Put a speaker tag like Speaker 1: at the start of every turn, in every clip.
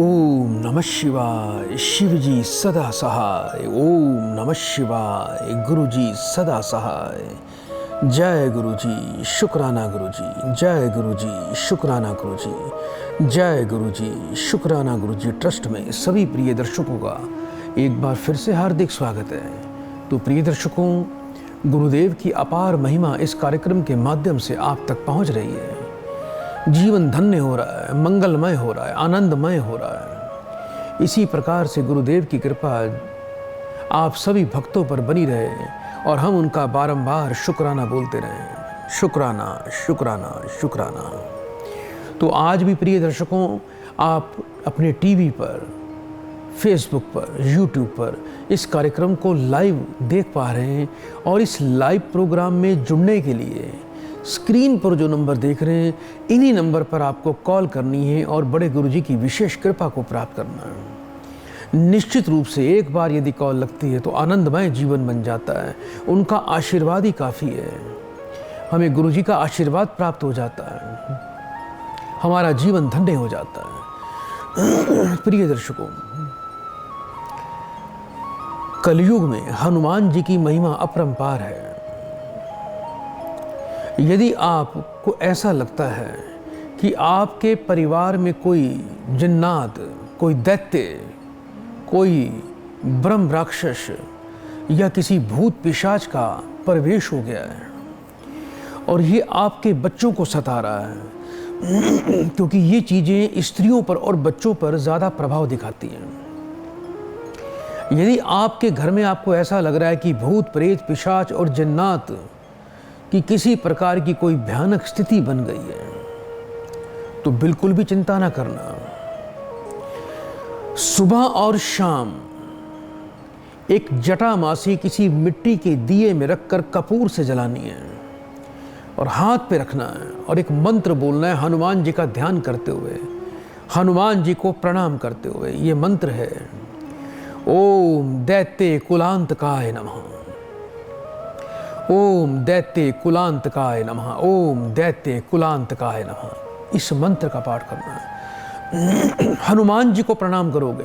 Speaker 1: ओम नमः शिवाय। शिव जी सदा सहाय। ओम नमः शिवाय। गुरु जी सदा सहाय। जय गुरु जी, शुक्राना गुरु जी। जय गुरु जी, शुक्राना गुरु जी। जय गुरु जी, शुक्राना गुरु जी। ट्रस्ट में सभी प्रिय दर्शकों का एक बार फिर से हार्दिक स्वागत है। तो प्रिय दर्शकों, गुरुदेव की अपार महिमा इस कार्यक्रम के माध्यम से आप तक पहुंच रही है। जीवन धन्य हो रहा है, मंगलमय हो रहा है, आनंदमय हो रहा है। इसी प्रकार से गुरुदेव की कृपा आप सभी भक्तों पर बनी रहे और हम उनका बारंबार शुक्राना बोलते रहें। शुक्राना, शुक्राना, शुक्राना। तो आज भी प्रिय दर्शकों, आप अपने टीवी पर, फेसबुक पर, यूट्यूब पर इस कार्यक्रम को लाइव देख पा रहे हैं और इस लाइव प्रोग्राम में जुड़ने के लिए स्क्रीन पर जो नंबर देख रहे हैं, इन्हीं नंबर पर आपको कॉल करनी है और बड़े गुरुजी की विशेष कृपा को प्राप्त करना है। निश्चित रूप से एक बार यदि कॉल लगती है तो आनंदमय जीवन बन जाता है। उनका आशीर्वाद ही काफ़ी है। हमें गुरुजी का आशीर्वाद प्राप्त हो जाता है, हमारा जीवन धन्य हो जाता है। प्रिय दर्शकों, कलयुग में हनुमान जी की महिमा अपरंपार है। यदि आपको ऐसा लगता है कि आपके परिवार में कोई जिन्नात, कोई दैत्य, कोई ब्रह्म राक्षस या किसी भूत पिशाच का प्रवेश हो गया है और ये आपके बच्चों को सता रहा है, क्योंकि ये चीज़ें स्त्रियों पर और बच्चों पर ज़्यादा प्रभाव दिखाती हैं। यदि आपके घर में आपको ऐसा लग रहा है कि भूत प्रेत पिशाच और जिन्नात कि किसी प्रकार की कोई भयानक स्थिति बन गई है, तो बिल्कुल भी चिंता ना करना। सुबह और शाम एक जटामासी किसी मिट्टी के दिए में रखकर कपूर से जलानी है और हाथ पे रखना है और एक मंत्र बोलना है, हनुमान जी का ध्यान करते हुए, हनुमान जी को प्रणाम करते हुए। ये मंत्र है, ओम दैत्य कुलांतकाय नमः। ओम दैत्य कुलांतकाय नमः। ओम दैत्य कुलांतकाय नमः। इस मंत्र का पाठ करना है। हनुमान जी को प्रणाम करोगे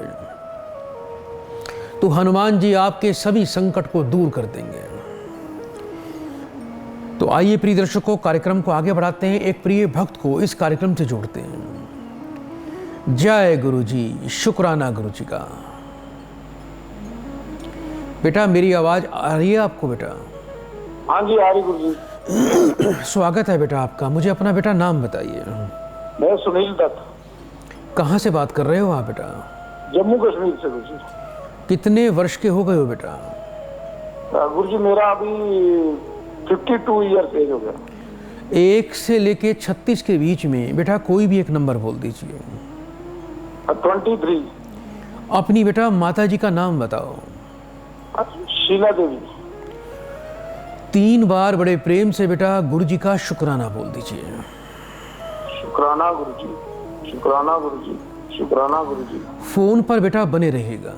Speaker 1: तो हनुमान जी आपके सभी संकट को दूर कर देंगे। तो आइए प्रिय दर्शकों, कार्यक्रम को आगे बढ़ाते हैं। एक प्रिय भक्त को इस कार्यक्रम से जोड़ते हैं। जय गुरु जी, शुक्राना गुरु जी का। बेटा, मेरी आवाज आ रही है आपको? बेटा
Speaker 2: हाँ जी, आ रही गुरुजी।
Speaker 1: स्वागत है बेटा आपका। मुझे अपना बेटा नाम बताइए।
Speaker 2: मैं सुनील दत्त।
Speaker 1: कहाँ से बात कर रहे हो आप बेटा?
Speaker 2: जम्मू कश्मीर से गुरुजी।
Speaker 1: कितने वर्ष के हो गए हो बेटा?
Speaker 2: गुरुजी मेरा अभी 52 ईयर्स एज हो गया।
Speaker 1: 1 से लेके 36 के बीच में बेटा कोई भी एक नंबर बोल दीजिए।
Speaker 2: 23।
Speaker 1: अपनी बेटा माता जी का नाम बताओ।
Speaker 2: शीला देवी।
Speaker 1: 3 बार बड़े प्रेम से बेटा गुरु जी का शुक्राना बोल दीजिए।
Speaker 2: शुक्राना गुरुजी, शुक्राना गुरुजी, शुक्राना गुरुजी।
Speaker 1: फोन पर बेटा बने रहेगा।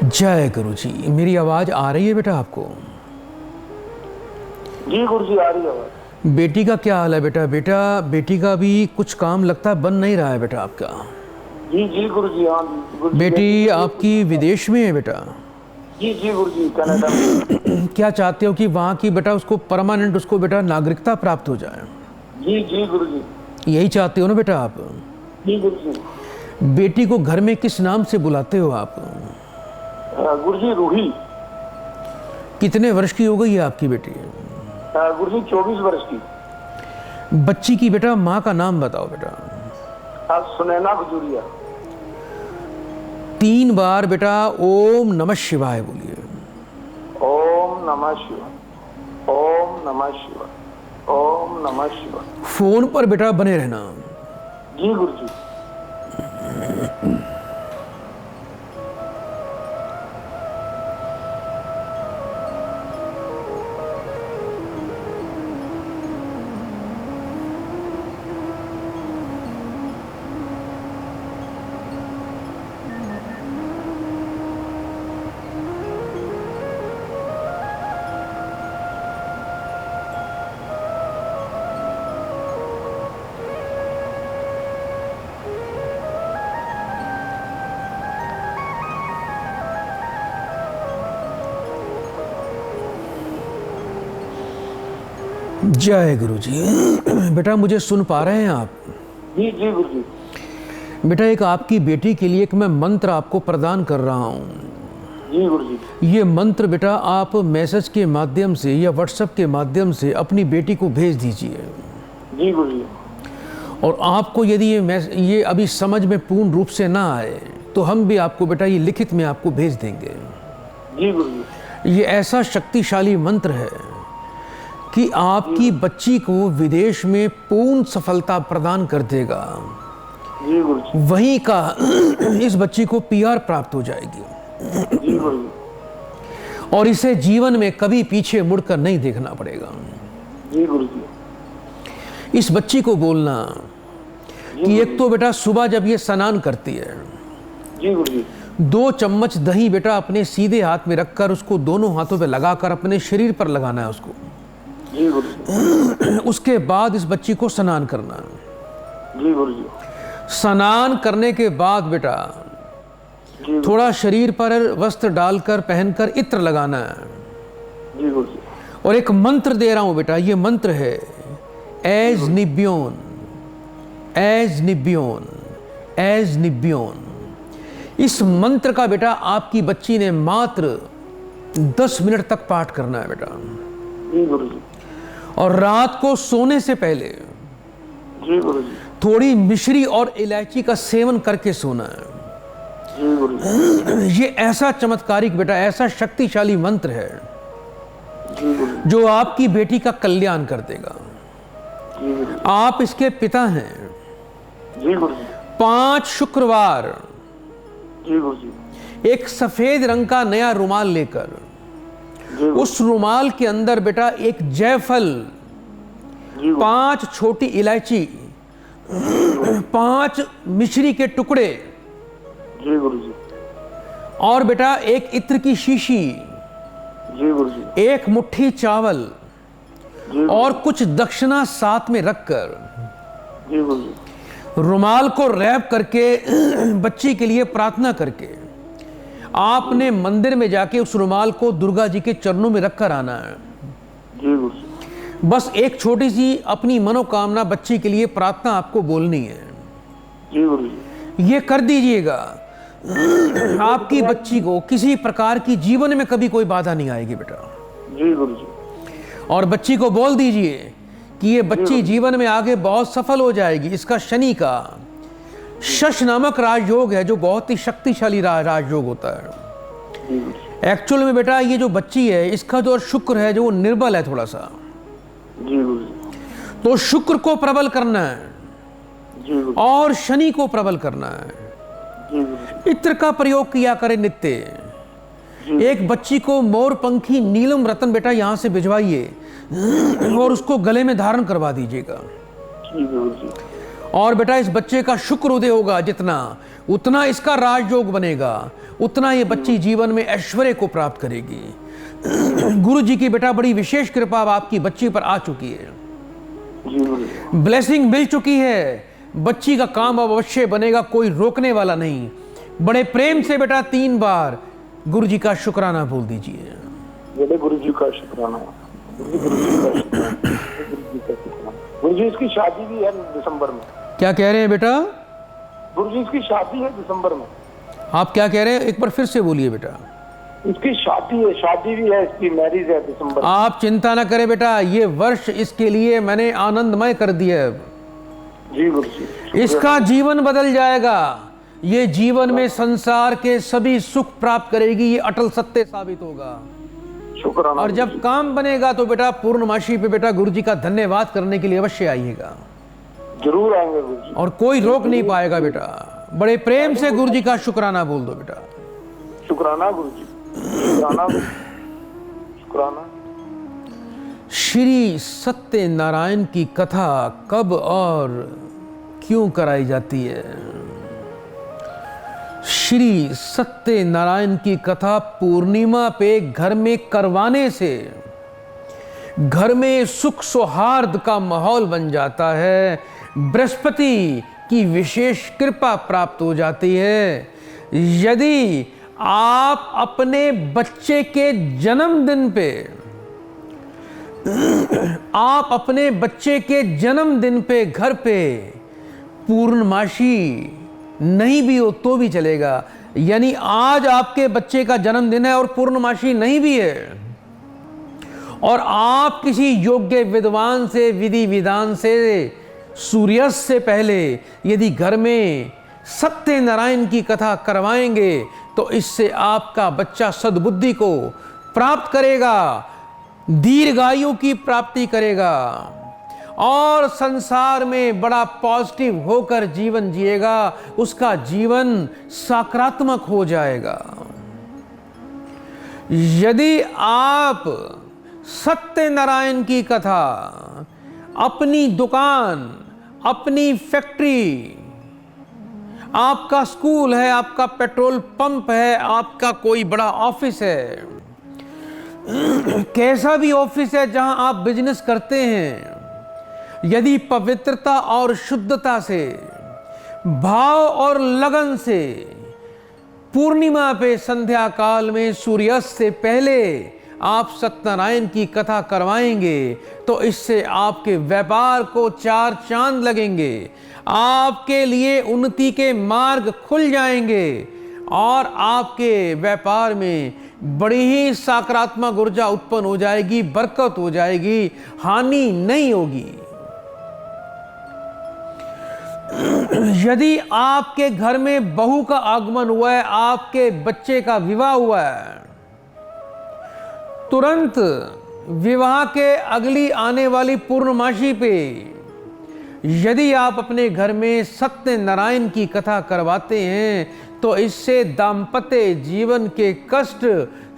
Speaker 1: जय गुरु जी। मेरी आवाज आ रही है बेटा आपको?
Speaker 2: जी गुरुजी, आ रही है आवाज।
Speaker 1: बेटी का क्या हाल है बेटा? बेटी का भी कुछ काम लगता है बन नहीं रहा है बेटा आपका।
Speaker 2: जी जी गुरुजी। हाँ गुरुजी।
Speaker 1: बेटी आपकी विदेश में है बेटा?
Speaker 2: जी जी गुरुजी, कनाडा में।
Speaker 1: क्या चाहते हो कि वहाँ की बेटा उसको परमानेंट, उसको बेटा नागरिकता प्राप्त हो जाए?
Speaker 2: जी जी गुरुजी।
Speaker 1: यही चाहते हो ना बेटा आप?
Speaker 2: जी गुरुजी।
Speaker 1: बेटी को घर में किस नाम से बुलाते हो आप?
Speaker 2: गुरुजी रूही।
Speaker 1: कितने वर्ष की हो गई है आपकी बेटी?
Speaker 2: गुरुजी 24 वर्ष की।
Speaker 1: बच्ची की बेटा माँ का नाम बताओ बेटा।
Speaker 2: सुनैना खजूरिया।
Speaker 1: 3 बार बेटा ओम नमः शिवाय बोलिए।
Speaker 2: ओम नमः शिवाय, ओम नमः शिवाय, ओम नमः शिवाय।
Speaker 1: फोन पर बेटा बने रहना।
Speaker 2: जी गुरुजी।
Speaker 1: जय गुरु जी। बेटा मुझे सुन पा रहे हैं आप?
Speaker 2: जी जी गुरु जी।
Speaker 1: बेटा एक आपकी बेटी के लिए एक मैं मंत्र आपको प्रदान कर रहा हूँ।
Speaker 2: जी गुरु जी।
Speaker 1: ये मंत्र बेटा आप मैसेज के माध्यम से या व्हाट्सएप के माध्यम से अपनी बेटी को भेज दीजिए।
Speaker 2: जी गुरु जी।
Speaker 1: और आपको यदि ये अभी समझ में पूर्ण रूप से ना आए तो हम भी आपको बेटा ये लिखित में आपको भेज देंगे।
Speaker 2: जी गुरु जी।
Speaker 1: ये ऐसा शक्तिशाली मंत्र है कि आपकी बच्ची को विदेश में पूर्ण सफलता प्रदान कर देगा।
Speaker 2: जी गुरु जी।
Speaker 1: वहीं का इस बच्ची को पीआर प्राप्त हो जाएगी।
Speaker 2: जी गुरु जी।
Speaker 1: और इसे जीवन में कभी पीछे मुड़कर नहीं देखना पड़ेगा।
Speaker 2: जी गुरु जी।
Speaker 1: इस बच्ची को बोलना कि एक तो बेटा सुबह जब ये स्नान करती है,
Speaker 2: जी गुरु जी।
Speaker 1: 2 चम्मच दही बेटा अपने सीधे हाथ में रखकर उसको दोनों हाथों पे लगाकर अपने शरीर पर लगाना है उसको।
Speaker 2: जी गुरु जी।
Speaker 1: उसके बाद इस बच्ची को स्नान करना है।
Speaker 2: जी गुरु जी।
Speaker 1: स्नान करने के बाद बेटा
Speaker 2: जी
Speaker 1: थोड़ा शरीर पर वस्त्र डालकर पहनकर इत्र लगाना है।
Speaker 2: जी गुरु जी।
Speaker 1: और एक मंत्र दे रहा हूं बेटा, ये मंत्र है एज निब्योन, एज निब्योन, एज निब्योन। इस मंत्र का बेटा आपकी बच्ची ने मात्र 10 मिनट तक पाठ करना है बेटा।
Speaker 2: जी गुरु जी।
Speaker 1: और रात को सोने से पहले
Speaker 2: जी गुरु जी।
Speaker 1: थोड़ी मिश्री और इलायची का सेवन करके सोना है।
Speaker 2: जी गुरु जी।
Speaker 1: ये ऐसा चमत्कारिक बेटा, ऐसा शक्तिशाली मंत्र है
Speaker 2: जी गुरु जी।
Speaker 1: जो आपकी बेटी का कल्याण कर देगा।
Speaker 2: जी गुरु जी।
Speaker 1: आप इसके पिता हैं।
Speaker 2: जी गुरु जी।
Speaker 1: 5 शुक्रवार
Speaker 2: जी गुरु जी।
Speaker 1: एक सफेद रंग का नया रुमाल लेकर
Speaker 2: जी गुरु
Speaker 1: उस रुमाल के अंदर बेटा एक जायफल,
Speaker 2: जी गुरु
Speaker 1: 5 छोटी इलायची, 5 मिश्री के टुकड़े
Speaker 2: जी गुरु जी।
Speaker 1: और बेटा एक इत्र की शीशी,
Speaker 2: जी गुरु जी।
Speaker 1: एक मुट्ठी चावल
Speaker 2: जी
Speaker 1: और कुछ दक्षिणा साथ में रखकर
Speaker 2: जी गुरु जी।
Speaker 1: रुमाल को रैप करके बच्ची के लिए प्रार्थना करके आपने मंदिर में जाके उस रुमाल को दुर्गा जी के चरणों में रखकर आना है।
Speaker 2: जी गुरु जी।
Speaker 1: बस एक छोटी सी अपनी मनोकामना बच्ची के लिए प्रार्थना आपको बोलनी है।
Speaker 2: जी गुरु जी।
Speaker 1: ये कर दीजिएगा, आपकी बच्ची को किसी प्रकार की जीवन में कभी कोई बाधा नहीं आएगी बेटा।
Speaker 2: जी गुरु जी।
Speaker 1: और बच्ची को बोल दीजिए कि ये बच्ची जीवन में आगे बहुत सफल हो जाएगी। इसका शनि का शश नामक राजयोग है जो बहुत ही शक्तिशाली राजयोग होता है।
Speaker 2: जी गुरु जी।
Speaker 1: एक्चुअल में बेटा ये जो बच्ची है इसका जो शुक्र है जो वो निर्बल है थोड़ा सा,
Speaker 2: जी गुरु जी।
Speaker 1: तो शुक्र को प्रबल करना है
Speaker 2: जी गुरु
Speaker 1: और शनि को प्रबल करना है।
Speaker 2: जी गुरु जी।
Speaker 1: इत्र का प्रयोग किया करें नित्य। एक बच्ची को मोर पंखी नीलम रतन बेटा यहाँ से भिजवाइए और उसको गले में धारण करवा दीजिएगा।
Speaker 2: जी गुरु जी।
Speaker 1: और बेटा इस बच्चे का शुक्र उदय होगा जितना, उतना इसका राजयोग बनेगा, उतना ये बच्ची जीवन में ऐश्वर्य को प्राप्त करेगी। गुरु जी की बेटा बड़ी विशेष कृपा आपकी बच्ची पर आ चुकी है।
Speaker 2: जी गुरु जी।
Speaker 1: ब्लेसिंग मिल चुकी है। बच्ची का काम अब अवश्य बनेगा, कोई रोकने वाला नहीं। बड़े प्रेम से बेटा 3 बार गुरु जी का शुक्राना बोल दीजिए।
Speaker 2: बड़े गुरु जी का शुक्राना। गुरु जी का शुक्राना। गुरु जी इसकी शादी भी है दिसंबर में।
Speaker 1: क्या कह रहे हैं बेटा?
Speaker 2: गुरु जी इसकी शादी है दिसंबर में।
Speaker 1: आप क्या कह रहे हैं? एक बार फिर से बोलिए बेटा।
Speaker 2: इसकी शादी है, शादी भी है, इसकी मैरिज है दिसंबर में।
Speaker 1: आप चिंता ना करें बेटा, ये वर्ष इसके लिए मैंने आनंदमय कर दिया है।
Speaker 2: जी गुरु जी।
Speaker 1: इसका जीवन बदल जाएगा। ये जीवन में संसार के सभी सुख प्राप्त करेगी, ये अटल सत्य साबित होगा।
Speaker 2: शुक्राना।
Speaker 1: और जब काम बनेगा तो बेटा पूर्णमासी पे बेटा गुरु जी का धन्यवाद करने के लिए अवश्य आइएगा।
Speaker 2: जरूर आएंगे गुरु जी।
Speaker 1: और कोई रोक नहीं पाएगा बेटा। बड़े प्रेम से गुरु जी का शुक्राना बोल दो बेटा।
Speaker 2: शुक्राना गुरु जी, शुक्राना शुक्राना।
Speaker 1: श्री सत्यनारायण की कथा कब और क्यों कराई जाती है? श्री सत्यनारायण की कथा पूर्णिमा पे घर में करवाने से घर में सुख सौहार्द का माहौल बन जाता है, बृहस्पति की विशेष कृपा प्राप्त हो जाती है। यदि आप अपने बच्चे के जन्मदिन पे घर पे पूर्णमासी नहीं भी हो तो भी चलेगा। यानी आज आपके बच्चे का जन्मदिन है और पूर्णमासी नहीं भी है, और आप किसी योग्य विद्वान से विधि विधान से सूर्यास्त से पहले यदि घर में सत्यनारायण की कथा करवाएंगे तो इससे आपका बच्चा सद्बुद्धि को प्राप्त करेगा, दीर्घायु की प्राप्ति करेगा और संसार में बड़ा पॉजिटिव होकर जीवन जिएगा, उसका जीवन सकारात्मक हो जाएगा। यदि आप सत्यनारायण की कथा अपनी दुकान, अपनी फैक्ट्री, आपका स्कूल है, आपका पेट्रोल पंप है, आपका कोई बड़ा ऑफिस है, कैसा भी ऑफिस है जहां आप बिजनेस करते हैं, यदि पवित्रता और शुद्धता से, भाव और लगन से पूर्णिमा पे संध्या काल में सूर्यास्त से पहले आप सत्यनारायण की कथा करवाएंगे तो इससे आपके व्यापार को चार चांद लगेंगे, आपके लिए उन्नति के मार्ग खुल जाएंगे और आपके व्यापार में बड़ी ही सकारात्मक ऊर्जा उत्पन्न हो जाएगी, बरकत हो जाएगी, हानि नहीं होगी। यदि आपके घर में बहू का आगमन हुआ है, आपके बच्चे का विवाह हुआ है, तुरंत विवाह के अगली आने वाली पूर्णमासी पे यदि आप अपने घर में सत्यनारायण की कथा करवाते हैं तो इससे दाम्पत्य जीवन के कष्ट,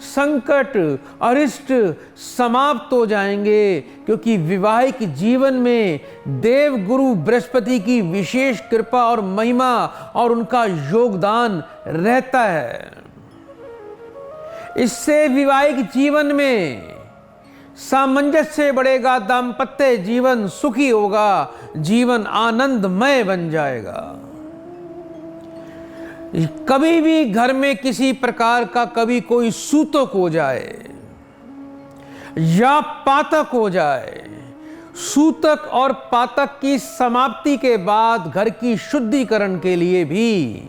Speaker 1: संकट, अरिष्ट समाप्त हो जाएंगे, क्योंकि वैवाहिक जीवन में देव गुरु बृहस्पति की विशेष कृपा और महिमा और उनका योगदान रहता है। इससे वैवाहिक जीवन में सामंजस्य बढ़ेगा, दाम्पत्य जीवन सुखी होगा, जीवन आनंदमय बन जाएगा। कभी भी घर में किसी प्रकार का कभी कोई सूतक हो जाए या पातक हो जाए, सूतक और पातक की समाप्ति के बाद घर की शुद्धिकरण के लिए भी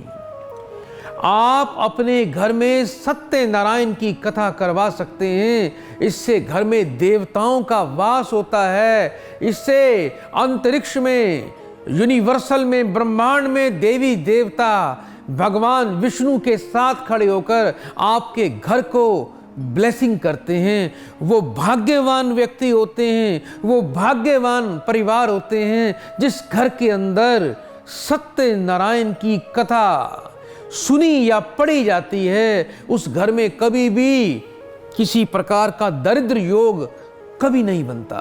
Speaker 1: आप अपने घर में सत्यनारायण की कथा करवा सकते हैं। इससे घर में देवताओं का वास होता है, इससे अंतरिक्ष में, यूनिवर्सल में, ब्रह्मांड में देवी देवता भगवान विष्णु के साथ खड़े होकर आपके घर को ब्लेसिंग करते हैं। वो भाग्यवान व्यक्ति होते हैं, वो भाग्यवान परिवार होते हैं जिस घर के अंदर सत्यनारायण की कथा सुनी या पढ़ी जाती है। उस घर में कभी भी किसी प्रकार का दरिद्र योग कभी नहीं बनता।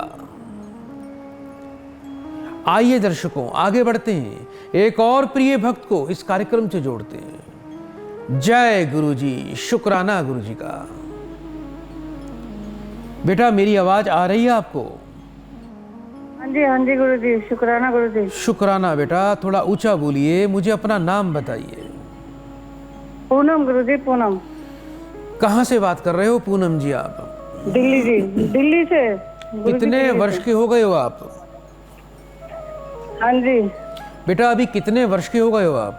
Speaker 1: आइए दर्शकों, आगे बढ़ते हैं, एक और प्रिय भक्त को इस कार्यक्रम से जोड़ते हैं। जय गुरु जी, शुक्राना गुरु जी का। बेटा मेरी आवाज आ रही है आपको?
Speaker 3: हाँ जी गुरु जी, शुक्राना गुरु जी।
Speaker 1: शुक्राना बेटा, थोड़ा ऊंचा बोलिए। मुझे अपना नाम बताइए।
Speaker 3: पूनम गुरु जी, पूनम।
Speaker 1: कहाँ से बात कर रहे हो पूनम जी आप?
Speaker 3: दिल्ली जी, दिल्ली से।
Speaker 1: कितने वर्ष के हो गए हो आप?
Speaker 3: हाँ जी
Speaker 1: बेटा अभी कितने वर्ष के हो गए हो आप?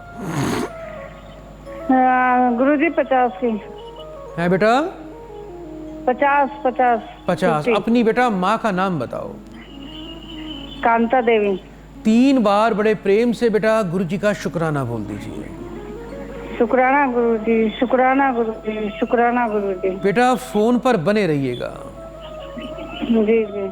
Speaker 3: गुरु जी 50 की
Speaker 1: है बेटा?
Speaker 3: 50।
Speaker 1: अपनी बेटा माँ का नाम बताओ।
Speaker 3: कांता देवी।
Speaker 1: 3 बार बड़े प्रेम से बेटा गुरु जी का शुक्राना बोल दीजिए।
Speaker 3: शुक्राना गुरु जी, शुक्राना गुरु जी, शुक्राना गुरु जी।
Speaker 1: बेटा फोन पर बने रहिएगा।
Speaker 3: जी जी।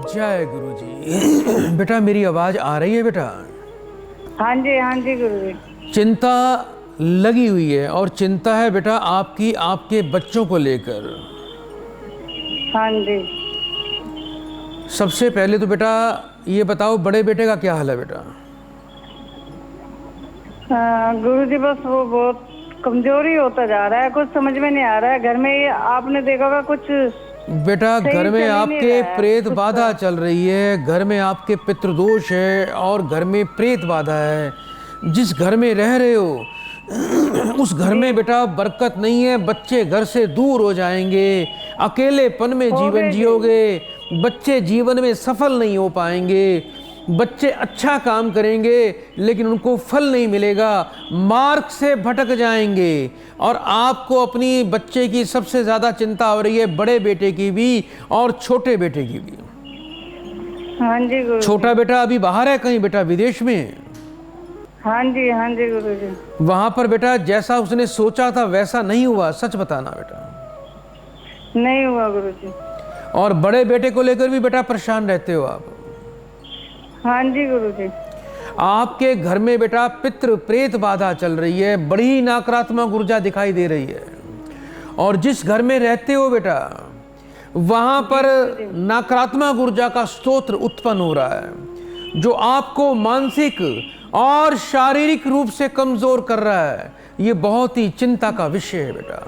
Speaker 1: जय गुरु जी। बेटा मेरी आवाज आ रही है बेटा?
Speaker 3: हाँ जी गुरु जी।
Speaker 1: चिंता लगी हुई है और चिंता है बेटा आपकी आपके बच्चों को लेकर।
Speaker 3: हाँ जी।
Speaker 1: सबसे पहले तो बेटा ये बताओ बड़े बेटे का क्या हाल है बेटा?
Speaker 3: गुरु जी बस वो बहुत कमजोरी होता जा रहा है, कुछ समझ में नहीं आ रहा है। घर में ये आपने देखा होगा कुछ
Speaker 1: बेटा
Speaker 3: सही
Speaker 1: घर
Speaker 3: चल
Speaker 1: में
Speaker 3: ही नहीं
Speaker 1: आपके
Speaker 3: रहा है,
Speaker 1: प्रेत
Speaker 3: कुछ
Speaker 1: बाधा चल रही है, घर में आपके पितृदोष है और घर में प्रेत बाधा है। जिस घर में रह रहे हो उस घर में बेटा बरकत नहीं है, बच्चे घर से दूर हो जाएंगे, अकेलेपन में जीवन जियोगे, बच्चे जीवन में सफल नहीं हो पाएंगे, बच्चे अच्छा काम करेंगे लेकिन उनको फल नहीं मिलेगा, मार्ग से भटक जाएंगे। और आपको अपनी बच्चे की सबसे ज़्यादा चिंता हो रही है, बड़े बेटे की भी और छोटे बेटे की भी।
Speaker 3: हाँ जी गुरु।
Speaker 1: छोटा बेटा अभी बाहर है कहीं बेटा, विदेश में?
Speaker 3: हाँ जी गुरु जी।
Speaker 1: वहाँ पर बेटा जैसा उसने सोचा था वैसा नहीं हुआ, सच बताना बेटा।
Speaker 3: नहीं हुआ गुरु जी।
Speaker 1: और बड़े बेटे को लेकर भी बेटा परेशान रहते हो आप?
Speaker 3: हाँ जी गुरु जी।
Speaker 1: आपके घर में बेटा पितृ प्रेत बाधा चल रही है, बड़ी नकारात्मक ऊर्जा दिखाई दे रही है। और जिस घर में रहते हो बेटा वहां पर नकारात्मक ऊर्जा का स्तोत्र उत्पन्न हो रहा है जो आपको मानसिक और शारीरिक रूप से कमजोर कर रहा है। ये बहुत ही चिंता का विषय है बेटा।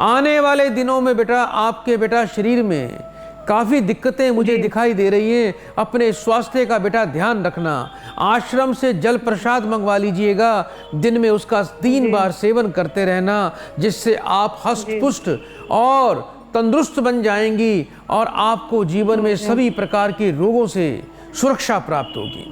Speaker 1: आने वाले दिनों में बेटा आपके बेटा शरीर में काफ़ी दिक्कतें मुझे दिखाई दे रही हैं। अपने स्वास्थ्य का बेटा ध्यान रखना। आश्रम से जल प्रसाद मंगवा लीजिएगा, दिन में उसका 3 बार सेवन करते रहना, जिससे आप हष्ट पुष्ट और तंदुरुस्त बन जाएंगी और आपको जीवन में सभी प्रकार के रोगों से सुरक्षा प्राप्त होगी।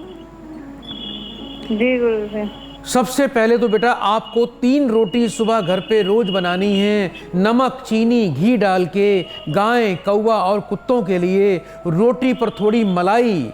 Speaker 3: जी गुरु जी।
Speaker 1: सबसे पहले तो बेटा आपको 3 रोटी सुबह घर पे रोज बनानी है, नमक चीनी घी डाल के। गाय कौवा और कुत्तों के लिए रोटी पर थोड़ी मलाई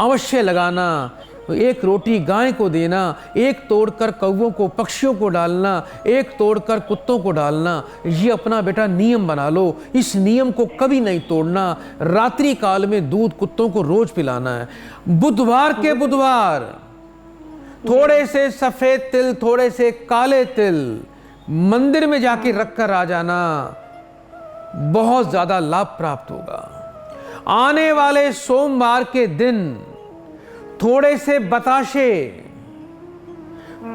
Speaker 1: अवश्य लगाना। 1 रोटी गाय को देना, 1 तोड़कर कौवों को पक्षियों को डालना, 1 तोड़कर कुत्तों को डालना। ये अपना बेटा नियम बना लो, इस नियम को कभी नहीं तोड़ना। रात्रि काल में दूध कुत्तों को रोज पिलाना है। बुधवार के बुधवार थोड़े से सफेद तिल, थोड़े से काले तिल मंदिर में जाके रखकर आ जाना, बहुत ज्यादा लाभ प्राप्त होगा। आने वाले सोमवार के दिन थोड़े से बताशे,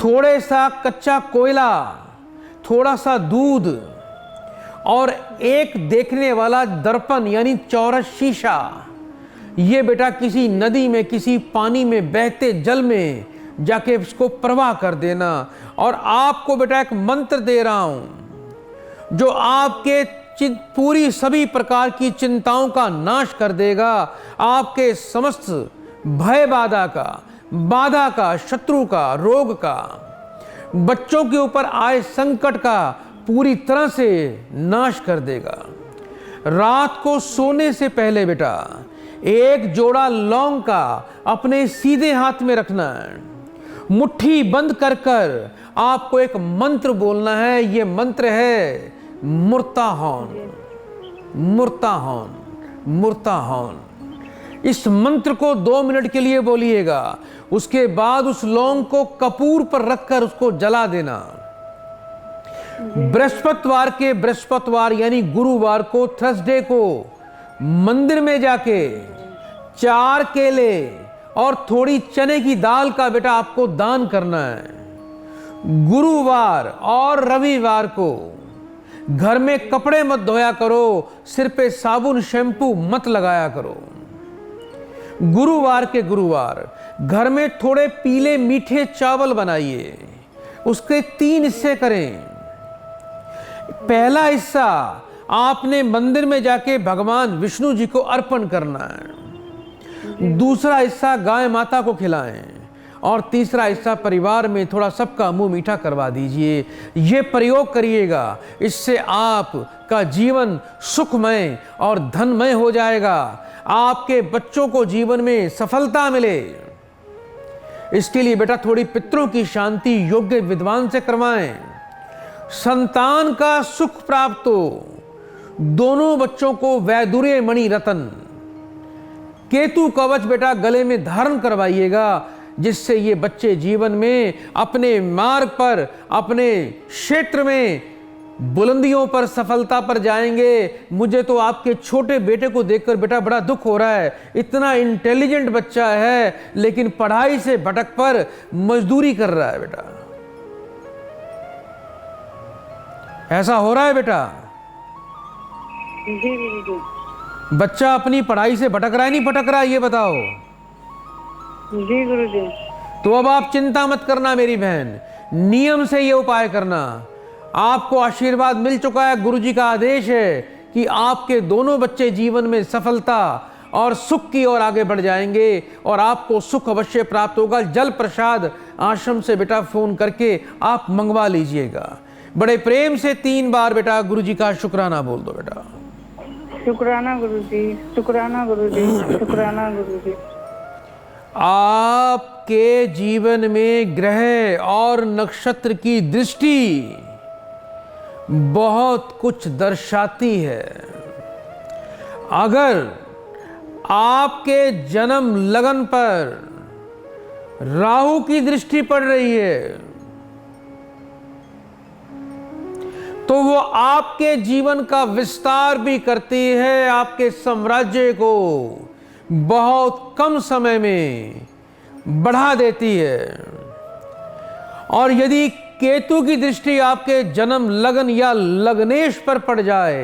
Speaker 1: थोड़े सा कच्चा कोयला, थोड़ा सा दूध और एक देखने वाला दर्पण यानी चौरस शीशा, ये बेटा किसी नदी में, किसी पानी में, बहते जल में जाके इसको प्रवाह कर देना। और आपको बेटा एक मंत्र दे रहा हूं जो आपके पूरी सभी प्रकार की चिंताओं का नाश कर देगा, आपके समस्त भय बाधा का, शत्रु का, रोग का, बच्चों के ऊपर आए संकट का पूरी तरह से नाश कर देगा। रात को सोने से पहले बेटा 1 जोड़ा लौंग का अपने सीधे हाथ में रखना है। मुट्ठी बंद कर कर आपको एक मंत्र बोलना है। ये मंत्र है मुर्ताहौन, मुर्ताहौन, मुर्ताहौन। इस मंत्र को 2 मिनट के लिए बोलिएगा। उसके बाद उस लौंग को कपूर पर रखकर उसको जला देना। बृहस्पतिवार यानी गुरुवार को, थर्सडे को मंदिर में जाके 4 केले और थोड़ी चने की दाल का बेटा आपको दान करना है। गुरुवार और रविवार को घर में कपड़े मत धोया करो, सिर पे साबुन शैम्पू मत लगाया करो। गुरुवार के गुरुवार घर में थोड़े पीले मीठे चावल बनाइए, उसके 3 हिस्से करें। पहला हिस्सा आपने मंदिर में जाके भगवान विष्णु जी को अर्पण करना है, दूसरा हिस्सा गाय माता को खिलाएं और तीसरा हिस्सा परिवार में थोड़ा सबका मुंह मीठा करवा दीजिए। ये प्रयोग करिएगा, इससे आपका जीवन सुखमय और धनमय हो जाएगा। आपके बच्चों को जीवन में सफलता मिले, इसके लिए बेटा थोड़ी पितरों की शांति योग्य विद्वान से करवाएं। संतान का सुख प्राप्त हो, दोनों बच्चों को वैदुर्य मणि रतन केतु कवच बेटा गले में धारण करवाइएगा, जिससे ये बच्चे जीवन में अपने मार्ग पर, अपने क्षेत्र में बुलंदियों पर, सफलता पर जाएंगे। मुझे तो आपके छोटे बेटे को देखकर बेटा बड़ा दुख हो रहा है। इतना इंटेलिजेंट बच्चा है लेकिन पढ़ाई से भटक पर मजदूरी कर रहा है बेटा। ऐसा हो रहा है बेटा?
Speaker 3: जी गुरुजी।
Speaker 1: बच्चा अपनी पढ़ाई से भटक रहा है नहीं भटक रहा है, ये बताओ।
Speaker 3: जी गुरुजी।
Speaker 1: तो अब आप चिंता मत करना मेरी बहन, नियम से ये उपाय करना। आपको आशीर्वाद मिल चुका है, गुरुजी का आदेश है कि आपके दोनों बच्चे जीवन में सफलता और सुख की ओर आगे बढ़ जाएंगे और आपको सुख अवश्य प्राप्त होगा। जल प्रसाद आश्रम से बेटा फोन करके आप मंगवा लीजिएगा। बड़े प्रेम से 3 बार बेटा गुरुजी का शुक्राना बोल दो बेटा।
Speaker 3: शुक्राना गुरुजी, शुक्राना गुरुजी, शुक्राना गुरुजी।
Speaker 1: आपके जीवन में ग्रह और नक्षत्र की दृष्टि बहुत कुछ दर्शाती है। अगर आपके जन्म लगन पर राहु की दृष्टि पड़ रही है तो वो आपके जीवन का विस्तार भी करती है, आपके साम्राज्य को बहुत कम समय में बढ़ा देती है। और यदि केतु की दृष्टि आपके जन्म लगन या लग्नेश पर पड़ जाए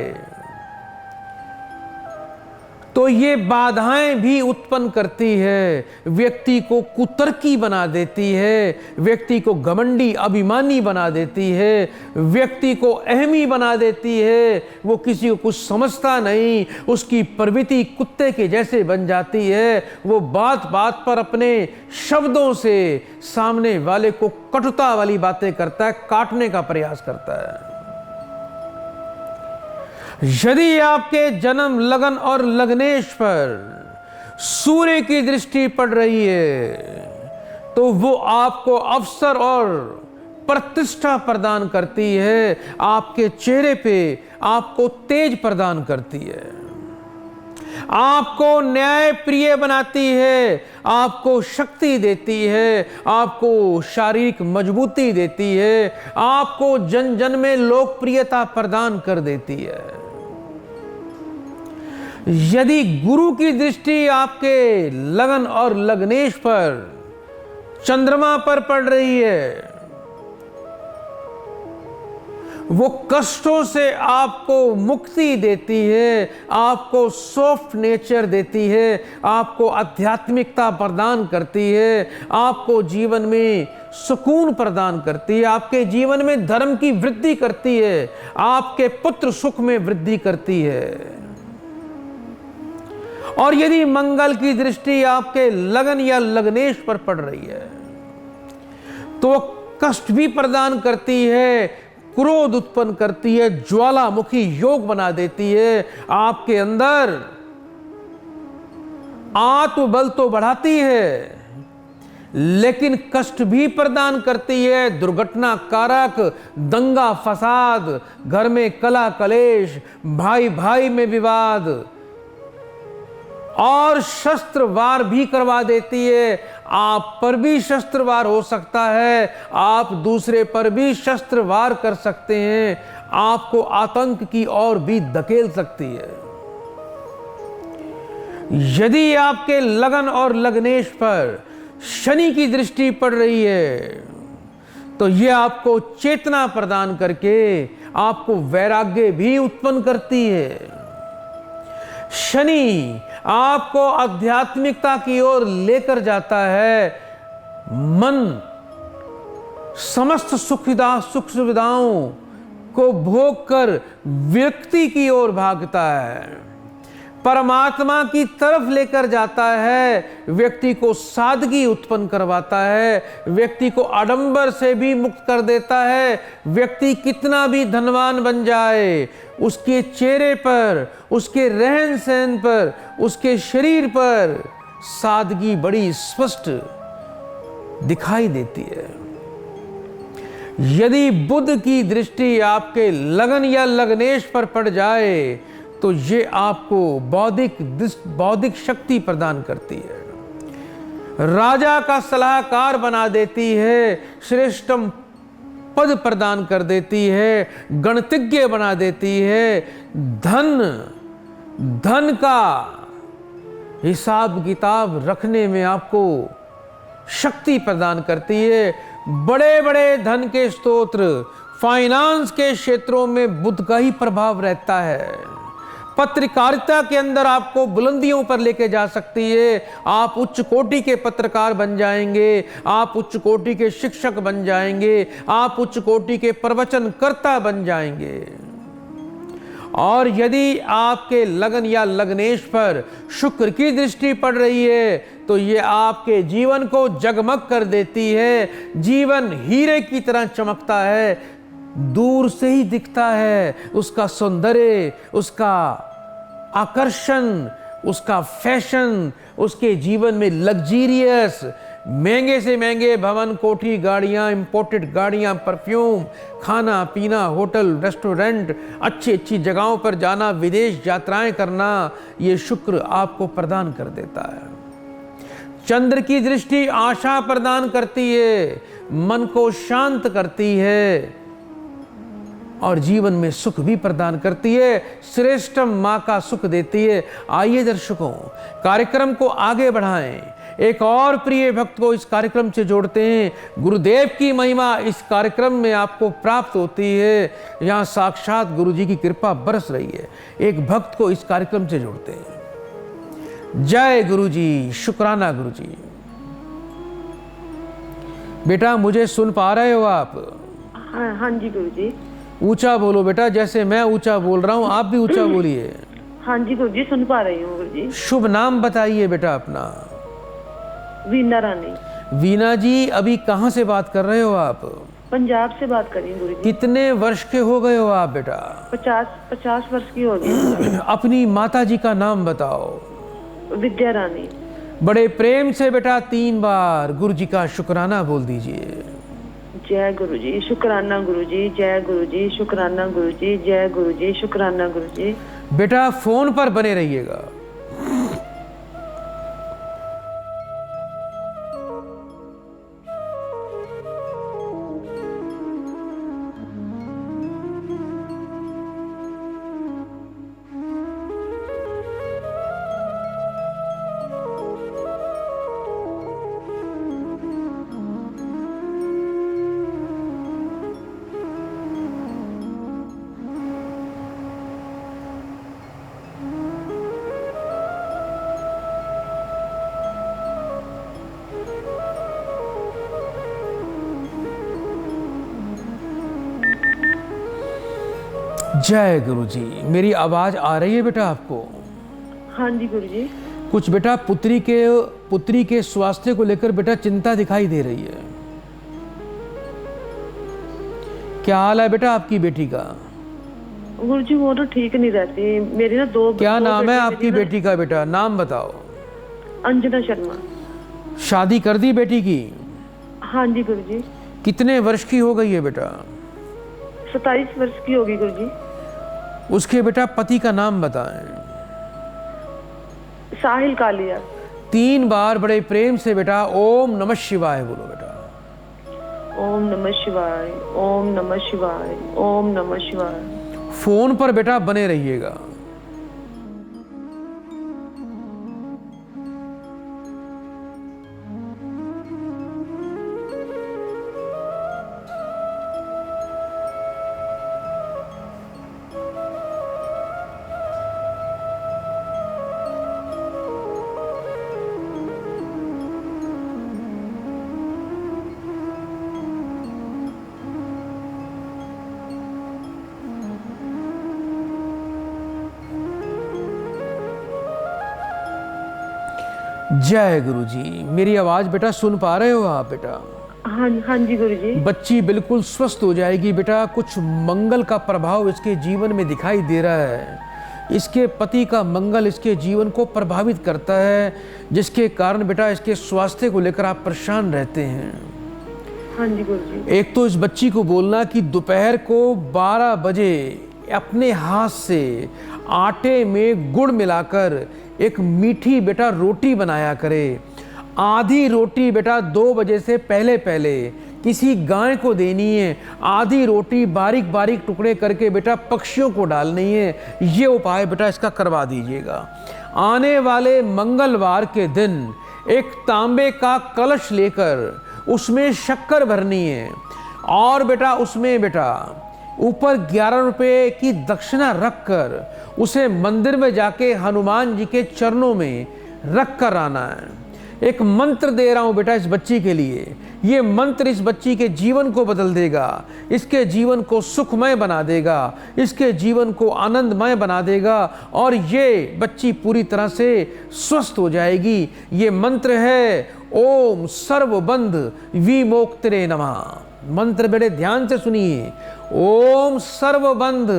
Speaker 1: तो ये बाधाएं भी उत्पन्न करती है, व्यक्ति को कुतर्की बना देती है, व्यक्ति को घमंडी अभिमानी बना देती है, व्यक्ति को अहमी बना देती है। वो किसी को कुछ समझता नहीं, उसकी प्रवृत्ति कुत्ते के जैसे बन जाती है। वो बात बात पर अपने शब्दों से सामने वाले को कटुता वाली बातें करता है, काटने का प्रयास करता है। यदि आपके जन्म लगन और लग्नेश पर सूर्य की दृष्टि पड़ रही है तो वो आपको अवसर और प्रतिष्ठा प्रदान करती है, आपके चेहरे पे आपको तेज प्रदान करती है, आपको न्याय प्रिय बनाती है, आपको शक्ति देती है, आपको शारीरिक मजबूती देती है, आपको जन जन में लोकप्रियता प्रदान कर देती है। यदि गुरु की दृष्टि आपके लगन और लग्नेश पर, चंद्रमा पर पड़ रही है, वो कष्टों से आपको मुक्ति देती है, आपको सॉफ्ट नेचर देती है, आपको आध्यात्मिकता प्रदान करती है, आपको जीवन में सुकून प्रदान करती है, आपके जीवन में धर्म की वृद्धि करती है, आपके पुत्र सुख में वृद्धि करती है। और यदि मंगल की दृष्टि आपके लगन या लग्नेश पर पड़ रही है तो कष्ट भी प्रदान करती है, क्रोध उत्पन्न करती है, ज्वालामुखी योग बना देती है, आपके अंदर आत्मबल तो बढ़ाती है लेकिन कष्ट भी प्रदान करती है, दुर्घटना कारक, दंगा फसाद, घर में कला कलेश, भाई भाई में विवाद और शस्त्र वार भी करवा देती है। आप पर भी शस्त्र वार हो सकता है, आप दूसरे पर भी शस्त्र वार कर सकते हैं, आपको आतंक की ओर भी धकेल सकती है। यदि आपके लगन और लग्नेश पर शनि की दृष्टि पड़ रही है तो यह आपको चेतना प्रदान करके आपको वैराग्य भी उत्पन्न करती है। शनि आपको आध्यात्मिकता की ओर लेकर जाता है, मन समस्त सुख सुविधाओं को भोग कर व्यक्ति की ओर भागता है, परमात्मा की तरफ लेकर जाता है, व्यक्ति को सादगी उत्पन्न करवाता है, व्यक्ति को आडंबर से भी मुक्त कर देता है। व्यक्ति कितना भी धनवान बन जाए, उसके चेहरे पर, उसके रहन सहन पर, उसके शरीर पर सादगी बड़ी स्पष्ट दिखाई देती है। यदि बुध की दृष्टि आपके लगन या लग्नेश पर पड़ जाए तो ये आपको बौद्धिक शक्ति प्रदान करती है, राजा का सलाहकार बना देती है, श्रेष्ठम पद प्रदान कर देती है, गणितज्ञ बना देती है, धन का हिसाब किताब रखने में आपको शक्ति प्रदान करती है। बड़े बड़े धन के स्तोत्र, फाइनेंस के क्षेत्रों में बुध का ही प्रभाव रहता है। पत्रकारिता के अंदर आपको बुलंदियों पर लेके जा सकती है। आप उच्च कोटि के पत्रकार बन जाएंगे, आप उच्च कोटि के शिक्षक बन जाएंगे, आप उच्च कोटि के प्रवचनकर्ता बन जाएंगे। और यदि आपके लगन या लग्नेश पर शुक्र की दृष्टि पड़ रही है तो ये आपके जीवन को जगमग कर देती है। जीवन हीरे की तरह चमकता है, दूर से ही दिखता है। उसका सौंदर्य, उसका आकर्षण, उसका फैशन, उसके जीवन में लग्जीरियस, महंगे से महंगे भवन, कोठी, गाड़ियाँ, इंपोर्टेड गाड़ियाँ, परफ्यूम, खाना पीना, होटल, रेस्टोरेंट, अच्छी अच्छी जगहों पर जाना, विदेश यात्राएं करना, ये शुक्र आपको प्रदान कर देता है। चंद्र की दृष्टि आशा प्रदान करती है, मन को शांत करती है और जीवन में सुख भी प्रदान करती है। श्रेष्ठम माँ का सुख देती है। आइए दर्शकों, कार्यक्रम को आगे बढ़ाएं, एक और प्रिय भक्त को इस कार्यक्रम से जोड़ते हैं। गुरुदेव की महिमा इस कार्यक्रम में आपको प्राप्त होती है। यहाँ साक्षात गुरु जी की कृपा बरस रही है। एक भक्त को इस कार्यक्रम से जोड़ते हैं। जय गुरु जी, शुक्राना गुरु जी। बेटा मुझे सुन पा रहे हो आप?
Speaker 4: हाँ जी गुरु जी।
Speaker 1: ऊंचा बोलो बेटा, जैसे मैं ऊंचा बोल रहा हूँ आप भी ऊंचा बोलिए।
Speaker 4: हाँ जी गुरु जी, सुन पा रही हूँ गुरु जी।
Speaker 1: शुभ नाम बताइए बेटा अपना।
Speaker 4: वीना रानी।
Speaker 1: वीना जी, अभी कहाँ से बात कर रहे हो आप?
Speaker 4: पंजाब से बात कर रही हूँ गुरु जी।
Speaker 1: कितने वर्ष के हो गए हो आप बेटा?
Speaker 4: 50 वर्ष की हो गई।
Speaker 1: अपनी माता जी का नाम बताओ।
Speaker 4: विद्या रानी।
Speaker 1: बड़े प्रेम से बेटा 3 बार गुरु जी का शुक्राना बोल दीजिए।
Speaker 4: जय गुरु जी, शुक्राना गुरु जी, जय गुरु जी, शुक्राना गुरु जी, जय गुरु जी, शुक्राना गुरु जी।
Speaker 1: बेटा फोन पर बने रहिएगा। जय गुरु जी। मेरी आवाज आ रही है बेटा आपको?
Speaker 4: हाँ जी गुरु जी।
Speaker 1: कुछ बेटा पुत्री के स्वास्थ्य को लेकर बेटा चिंता दिखाई दे रही है। क्या हाल है बेटा आपकी बेटी का?
Speaker 4: गुरु जी वो तो ठीक नहीं रहती मेरी ना।
Speaker 1: क्या नाम है आपकी बेटी का बेटा? नाम बताओ।
Speaker 4: अंजना शर्मा।
Speaker 1: शादी कर दी बेटी की?
Speaker 4: हाँ जी गुरु जी।
Speaker 1: कितने वर्ष की हो गई है बेटा?
Speaker 4: 27 वर्ष की होगी गुरु जी।
Speaker 1: उसके बेटा पति का नाम बताएं।
Speaker 4: साहिल कालिया।
Speaker 1: 3 बार बड़े प्रेम से बेटा ओम नमः शिवाय बोलो बेटा।
Speaker 4: ओम नमः शिवाय, ओम नमः शिवाय, ओम नमः शिवाय।
Speaker 1: फोन पर बेटा बने रहिएगा। जय गुरु जी। मेरी आवाज बेटा सुन पा रहे हो आप बेटा?
Speaker 4: हाँ जी गुरु जी।
Speaker 1: बच्ची बिल्कुल स्वस्थ हो जाएगी बेटा। कुछ मंगल का प्रभाव इसके जीवन में दिखाई दे रहा है। इसके पति का मंगल इसके जीवन को प्रभावित करता है, जिसके कारण बेटा इसके स्वास्थ्य को लेकर आप परेशान रहते हैं।
Speaker 4: हाँ जी गुरु जी।
Speaker 1: एक तो इस बच्ची को बोलना कि दोपहर को 12 बजे अपने हाथ से आटे में गुड़ मिलाकर एक मीठी बेटा रोटी बनाया करे। आधी रोटी बेटा 2 बजे से पहले पहले किसी गाय को देनी है। आधी रोटी बारीक बारीक टुकड़े करके बेटा पक्षियों को डालनी है। ये उपाय बेटा इसका करवा दीजिएगा। आने वाले मंगलवार के दिन एक तांबे का कलश लेकर उसमें शक्कर भरनी है और बेटा उसमें बेटा ऊपर 11 रुपए की दक्षिणा रखकर उसे मंदिर में जाके हनुमान जी के चरणों में रख कर आना है। एक मंत्र दे रहा हूं बेटा इस बच्ची के लिए। ये मंत्र इस बच्ची के जीवन को बदल देगा, इसके जीवन को सुखमय बना देगा, इसके जीवन को आनंदमय बना देगा और ये बच्ची पूरी तरह से स्वस्थ हो जाएगी। ये मंत्र है ओम सर्वबंध विमोक्तरे नमः। मंत्र बड़े ध्यान से सुनिए। ओम सर्वबंध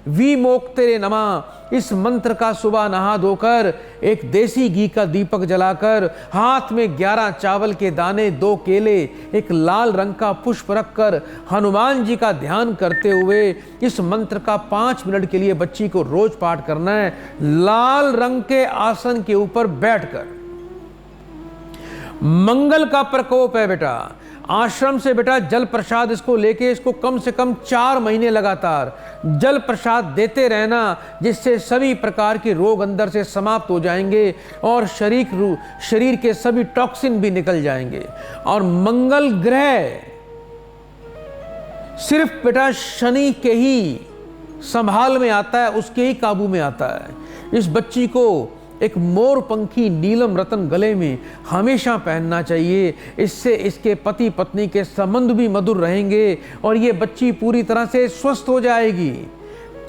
Speaker 1: विमोक्तरे नमः। इस मंत्र का सुबह नहा धोकर एक देसी घी का दीपक जलाकर हाथ में 11 चावल के दाने, 2 केले, एक लाल रंग का पुष्प रखकर हनुमान जी का ध्यान करते हुए इस मंत्र का 5 मिनट के लिए बच्ची को रोज पाठ करना है। लाल रंग के आसन के ऊपर बैठकर। मंगल का प्रकोप है बेटा। आश्रम से बेटा जल प्रसाद इसको लेके इसको कम से कम 4 महीने लगातार जल प्रसाद देते रहना, जिससे सभी प्रकार के रोग अंदर से समाप्त हो जाएंगे और शरीर के सभी टॉक्सिन भी निकल जाएंगे। और मंगल ग्रह सिर्फ बेटा शनि के ही संभाल में आता है, उसके ही काबू में आता है। इस बच्ची को एक मोर पंखी नीलम रतन गले में हमेशा पहनना चाहिए। इससे इसके पति पत्नी के संबंध भी मधुर रहेंगे और ये बच्ची पूरी तरह से स्वस्थ हो जाएगी।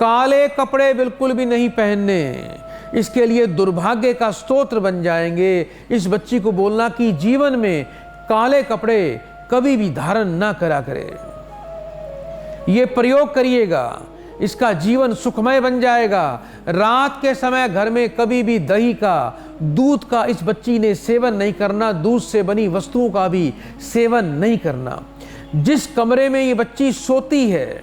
Speaker 1: काले कपड़े बिल्कुल भी नहीं पहनने, इसके लिए दुर्भाग्य का स्तोत्र बन जाएंगे। इस बच्ची को बोलना कि जीवन में काले कपड़े कभी भी धारण ना करा करे। ये प्रयोग करिएगा, इसका जीवन सुखमय बन जाएगा। रात के समय घर में कभी भी दही का, दूध का इस बच्ची ने सेवन नहीं करना, दूध से बनी वस्तुओं का भी सेवन नहीं करना। जिस कमरे में ये बच्ची सोती है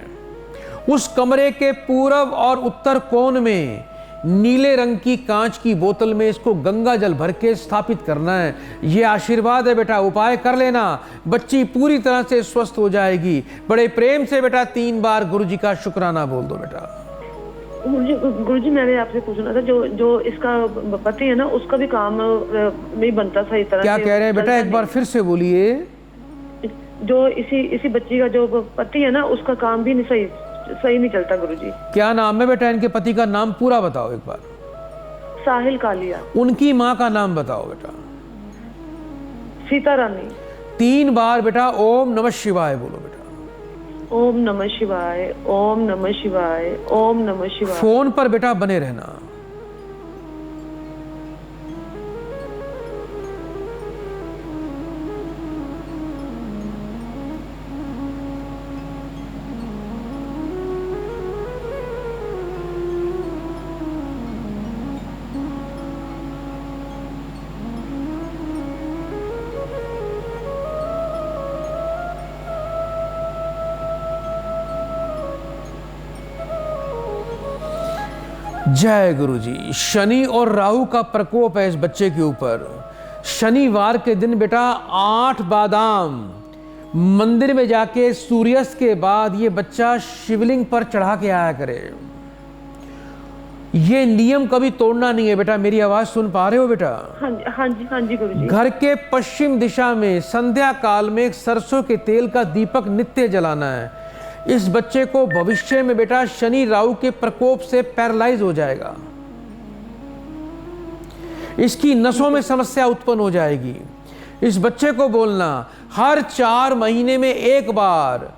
Speaker 1: उस कमरे के पूरब और उत्तर कोण में नीले रंग की कांच की बोतल में इसको गंगा जल भर के स्थापित करना है। ये आशीर्वाद है बेटा, उपाय कर लेना, बच्ची पूरी तरह से स्वस्थ हो जाएगी। बड़े प्रेम से बेटा 3 बार गुरुजी का शुक्राना बोल दो बेटा।
Speaker 4: गुरुजी मैंने आपसे पूछना था, जो इसका पति है ना, उसका भी काम नहीं बनता सही तरह।
Speaker 1: क्या कह रहे हैं बेटा, एक बार फिर से बोलिए।
Speaker 4: जो इसी बच्ची का जो पति है ना, उसका काम भी नहीं सही नहीं चलता गुरुजी।
Speaker 1: क्या नाम है बेटा इनके पति का? नाम पूरा बताओ एक बार।
Speaker 4: साहिल कालिया।
Speaker 1: उनकी माँ का नाम बताओ बेटा।
Speaker 4: सीता रानी।
Speaker 1: 3 बार बेटा ओम नमः शिवाय बोलो बेटा।
Speaker 4: ओम नमः शिवाय, ओम नमः शिवाय, ओम नमः शिवाय।
Speaker 1: फोन पर बेटा बने रहना। जय गुरुजी। शनि और राहु का प्रकोप है इस बच्चे के ऊपर। शनिवार के दिन बेटा 8 बादाम मंदिर में जाके सूर्यास्त के बाद ये बच्चा शिवलिंग पर चढ़ा के आया करे। ये नियम कभी तोड़ना नहीं है बेटा। मेरी आवाज सुन पा रहे हो बेटा?
Speaker 4: हाँ जी गुरुजी।
Speaker 1: घर के पश्चिम दिशा में संध्या काल में सरसों के तेल का दीपक नित्य जलाना है। इस बच्चे को भविष्य में बेटा शनि राहु के प्रकोप से पैरालाइज हो जाएगा। इसकी नसों में समस्या उत्पन्न हो जाएगी। इस बच्चे को बोलना हर 4 महीने में एक बार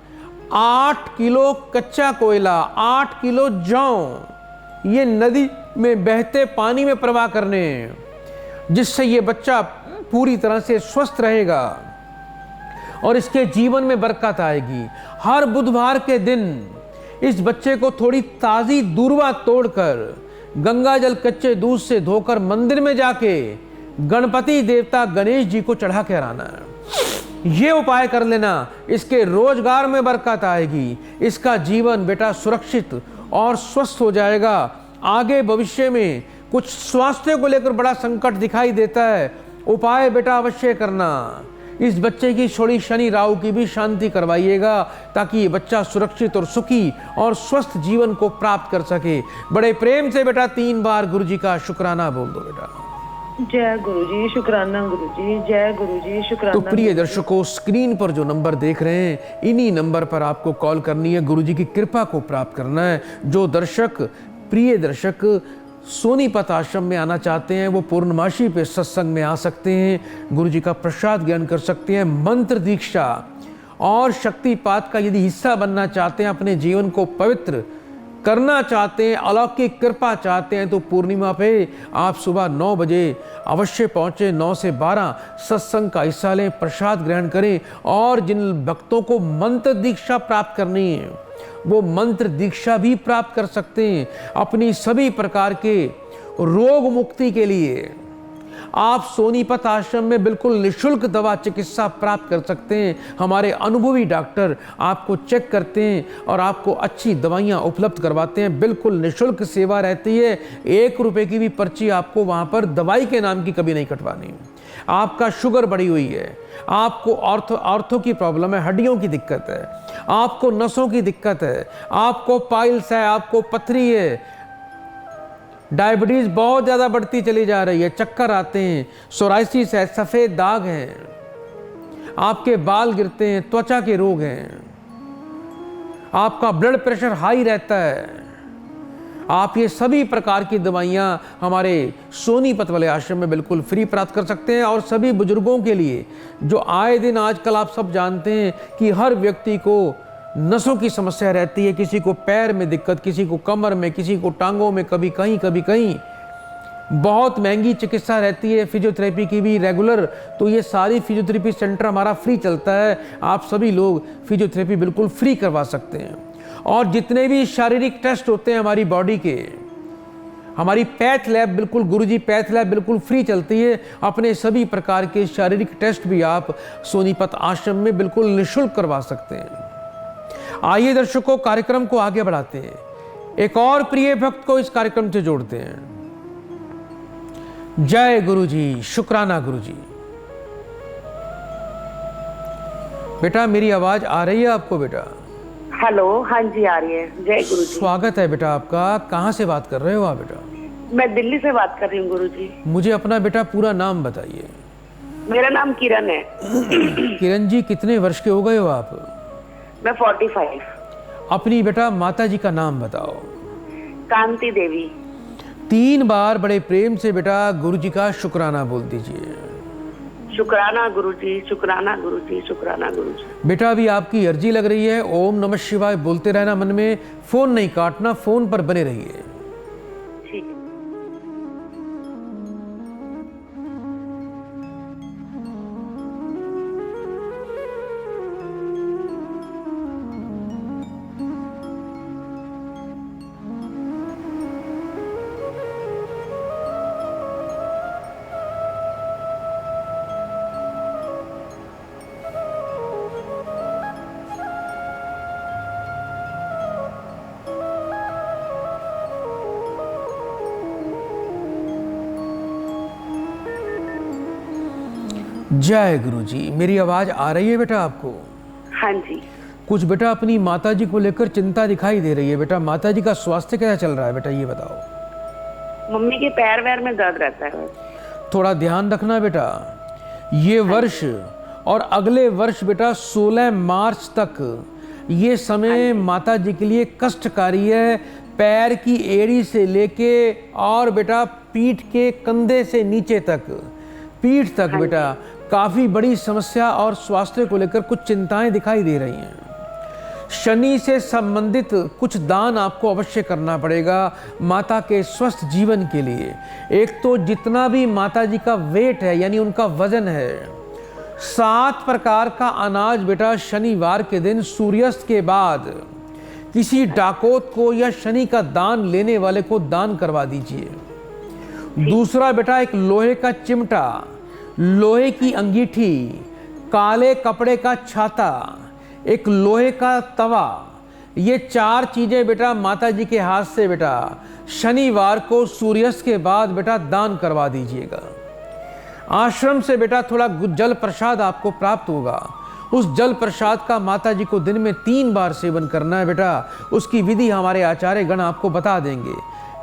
Speaker 1: 8 किलो कच्चा कोयला, 8 किलो जौ ये नदी में बहते पानी में प्रवाह करने, जिससे ये बच्चा पूरी तरह से स्वस्थ रहेगा और इसके जीवन में बरकत आएगी। हर बुधवार के दिन इस बच्चे को थोड़ी ताज़ी दूर्वा तोड़कर गंगा जल कच्चे दूध से धोकर मंदिर में जाके गणपति देवता गणेश जी को चढ़ा कर आना है। ये उपाय कर लेना, इसके रोजगार में बरकत आएगी, इसका जीवन बेटा सुरक्षित और स्वस्थ हो जाएगा। आगे भविष्य में कुछ स्वास्थ्य को लेकर बड़ा संकट दिखाई देता है, उपाय बेटा अवश्य करना। इस बच्चे की थोड़ी शनि राहु की भी शांति करवाइएगा, ताकि ये बच्चा सुरक्षित और सुखी और स्वस्थ जीवन को प्राप्त कर सके। बड़े प्रेम से बेटा 3 बार गुरु जी का शुक्राना बोल दो बेटा।
Speaker 4: जय गुरुजी, शुक्राना गुरुजी, जय गुरुजी, शुक्राना।
Speaker 1: तो प्रिय दर्शकों, स्क्रीन पर जो नंबर देख रहे हैं, इन्हीं नंबर पर आपको कॉल करनी है, गुरु जी की कृपा को प्राप्त करना है। जो दर्शक, प्रिय दर्शक सोनीपत आश्रम में आना चाहते हैं, वो पूर्णमासी पे सत्संग में आ सकते हैं, गुरु जी का प्रसाद ग्रहण कर सकते हैं। मंत्र दीक्षा और शक्तिपात का यदि हिस्सा बनना चाहते हैं, अपने जीवन को पवित्र करना चाहते हैं, अलौकिक कृपा चाहते हैं, तो पूर्णिमा पे आप सुबह 9 बजे अवश्य पहुँचे। 9 से 12 सत्संग का हिस्सा लें, प्रसाद ग्रहण करें। और जिन भक्तों को मंत्र दीक्षा प्राप्त करनी है, वो मंत्र दीक्षा भी प्राप्त कर सकते हैं। अपनी सभी प्रकार के रोग मुक्ति के लिए आप सोनीपत आश्रम में बिल्कुल निःशुल्क दवा चिकित्सा प्राप्त कर सकते हैं। हमारे अनुभवी डॉक्टर आपको चेक करते हैं और आपको अच्छी दवाइयाँ उपलब्ध करवाते हैं। बिल्कुल निःशुल्क सेवा रहती है। 1 रुपये की भी पर्ची आपको वहाँ पर दवाई के नाम की कभी नहीं कटवानी। आपका शुगर बढ़ी हुई है, आपको ऑर्थो की प्रॉब्लम है, हड्डियों की दिक्कत है, आपको नसों की दिक्कत है, आपको पाइल्स है, आपको पथरी है, डायबिटीज बहुत ज़्यादा बढ़ती चली जा रही है, चक्कर आते हैं, सोराइसिस है, सफ़ेद दाग हैं, आपके बाल गिरते हैं, त्वचा के रोग हैं, आपका ब्लड प्रेशर हाई रहता है, आप ये सभी प्रकार की दवाइयाँ हमारे सोनीपत वाले आश्रम में बिल्कुल फ्री प्राप्त कर सकते हैं। और सभी बुजुर्गों के लिए, जो आए दिन आजकल आप सब जानते हैं कि हर व्यक्ति को नसों की समस्या रहती है, किसी को पैर में दिक्कत, किसी को कमर में, किसी को टांगों में, कभी कहीं बहुत महंगी चिकित्सा रहती है, फिजियोथेरेपी की भी रेगुलर। तो ये सारी फिजियोथेरेपी सेंटर हमारा फ्री चलता है, आप सभी लोग फिजियोथेरेपी बिल्कुल फ्री करवा सकते हैं। और जितने भी शारीरिक टेस्ट होते हैं हमारी बॉडी के, हमारी पैथ लैब बिल्कुल, गुरुजी पैथ लैब बिल्कुल फ्री चलती है। अपने सभी प्रकार के शारीरिक टेस्ट भी आप सोनीपत आश्रम में बिल्कुल निःशुल्क करवा सकते हैं। आइए दर्शकों, कार्यक्रम को आगे बढ़ाते हैं, एक और प्रिय भक्त को इस कार्यक्रम से जोड़ते हैं। जय गुरुजी, शुक्राना गुरुजी। बेटा मेरी आवाज आ रही है आपको बेटा?
Speaker 5: हेलो, हाँ जी आ रही है। जय गुरु जी।
Speaker 1: स्वागत है बेटा आपका। कहाँ से बात कर रहे हो आप बेटा?
Speaker 5: मैं दिल्ली से बात कर रही हूँ गुरु जी।
Speaker 1: मुझे अपना बेटा पूरा नाम बताइए।
Speaker 5: मेरा नाम किरण है।
Speaker 1: किरण जी, कितने वर्ष के हो गए हो आप?
Speaker 5: मैं 45।
Speaker 1: अपनी बेटा माता जी का नाम बताओ।
Speaker 5: कांति देवी।
Speaker 1: 3 बार बड़े प्रेम से बेटा गुरु जी का शुक्राना बोल दीजिए।
Speaker 5: शुक्राना गुरु जी, शुक्राना गुरु जी, शुक्राना गुरु जी।
Speaker 1: बेटा अभी आपकी अर्जी लग रही है, ओम नमः शिवाय बोलते रहना मन में, फोन नहीं काटना, फोन पर बने रहिए।
Speaker 5: ठीक है।
Speaker 1: जय गुरु जी। मेरी आवाज आ रही है बेटा आपको?
Speaker 5: हाँ जी।
Speaker 1: कुछ बेटा अपनी माता जी को लेकर चिंता दिखाई दे रही है बेटा। माता जी का स्वास्थ्य कैसा चल रहा है बेटा, ये बताओ।
Speaker 5: मम्मी के पैर वैर में दर्द रहता है।
Speaker 1: थोड़ा ध्यान रखना बेटा। ये वर्ष और अगले वर्ष बेटा 16 मार्च तक ये समय माता जी के लिए कष्टकारी है। पैर की एड़ी से लेके और बेटा पीठ के कंधे से नीचे तक, पीठ तक बेटा काफ़ी बड़ी समस्या और स्वास्थ्य को लेकर कुछ चिंताएं दिखाई दे रही हैं। शनि से संबंधित कुछ दान आपको अवश्य करना पड़ेगा माता के स्वस्थ जीवन के लिए। एक तो जितना भी माता जी का वेट है, यानी उनका वजन है, 7 प्रकार का अनाज बेटा शनिवार के दिन सूर्यास्त के बाद किसी डाकोत को या शनि का दान लेने वाले को दान करवा दीजिए। दूसरा बेटा, एक लोहे का चिमटा, लोहे की अंगीठी, काले कपड़े का छाता, एक लोहे का तवा, ये 4 चीजें बेटा माता जी के हाथ से बेटा शनिवार को सूर्यास्त के बाद बेटा दान करवा दीजिएगा। आश्रम से बेटा थोड़ा जल प्रसाद आपको प्राप्त होगा। उस जल प्रसाद का माता जी को दिन में 3 बार सेवन करना है बेटा। उसकी विधि हमारे आचार्य गण आपको बता देंगे।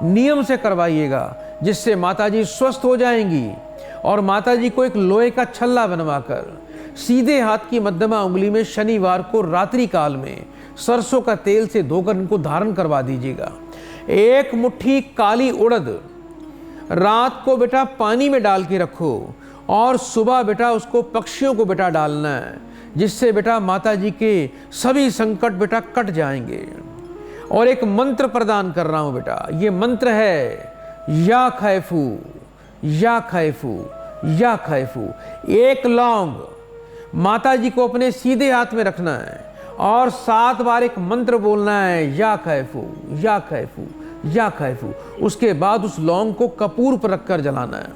Speaker 1: नियम से करवाइएगा, जिससे माता जी स्वस्थ हो जाएंगी। और माता जी को एक लोहे का छल्ला बनवाकर सीधे हाथ की मध्यमा उंगली में शनिवार को रात्रि काल में सरसों का तेल से धोकर इनको धारण करवा दीजिएगा। 1 मुट्ठी काली उड़द रात को बेटा पानी में डाल के रखो और सुबह बेटा उसको पक्षियों को बेटा डालना है, जिससे बेटा माता जी के सभी संकट बेटा कट जाएंगे। और एक मंत्र प्रदान कर रहा हूं बेटा, ये मंत्र है या खैफू या खैफू या खैफू। 1 लौंग माता जी को अपने सीधे हाथ में रखना है और 7 बार एक मंत्र बोलना है, या खैफू या खैफू या खैफू। उसके बाद उस लौंग को कपूर पर रखकर जलाना है।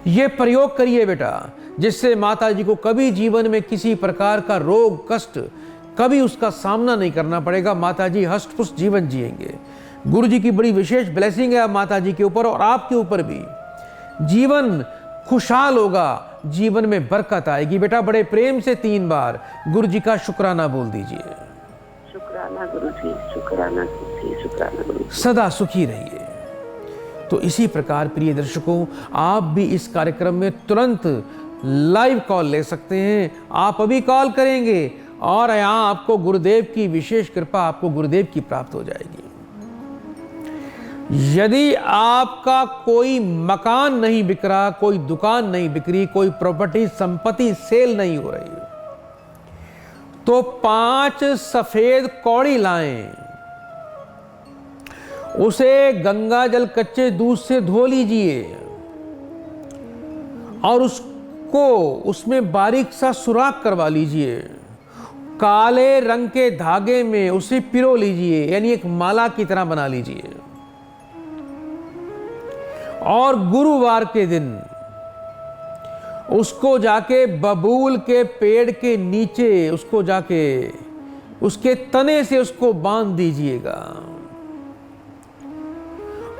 Speaker 1: ये प्रयोग करिए बेटा, जिससे माता जी को कभी जीवन में किसी प्रकार का रोग कष्ट कभी उसका सामना नहीं करना पड़ेगा। माता जी हष्ट-पुष्ट जीवन जिएंगे। गुरु जी की बड़ी विशेष ब्लेसिंग है माता जी के ऊपर और आपके ऊपर भी। जीवन खुशहाल होगा, जीवन में बरकत आएगी। बेटा बड़े प्रेम से 3 बार गुरु जी का शुक्राना बोल दीजिए।
Speaker 5: शुक्राना गुरुजी, शुक्राना गुरुजी, शुक्राना गुरुजी।
Speaker 1: सदा सुखी रहिए। तो इसी प्रकार प्रिय दर्शकों, आप भी इस कार्यक्रम में तुरंत लाइव कॉल ले सकते हैं। आप अभी कॉल करेंगे और यहाँ आपको गुरुदेव की विशेष कृपा, आपको गुरुदेव की प्राप्त हो जाएगी। यदि आपका कोई मकान नहीं बिक रहा, कोई दुकान नहीं बिक रही, कोई प्रॉपर्टी संपत्ति सेल नहीं हो रही, तो 5 सफेद कौड़ी लाएं, उसे गंगा जल कच्चे दूध से धो लीजिए और उसको उसमें बारीक सा सुराख करवा लीजिए। काले रंग के धागे में उसे पिरो लीजिए, यानी एक माला की तरह बना लीजिए। और गुरुवार के दिन उसको जाके बबूल के पेड़ के नीचे उसको जाके उसके तने से उसको बांध दीजिएगा।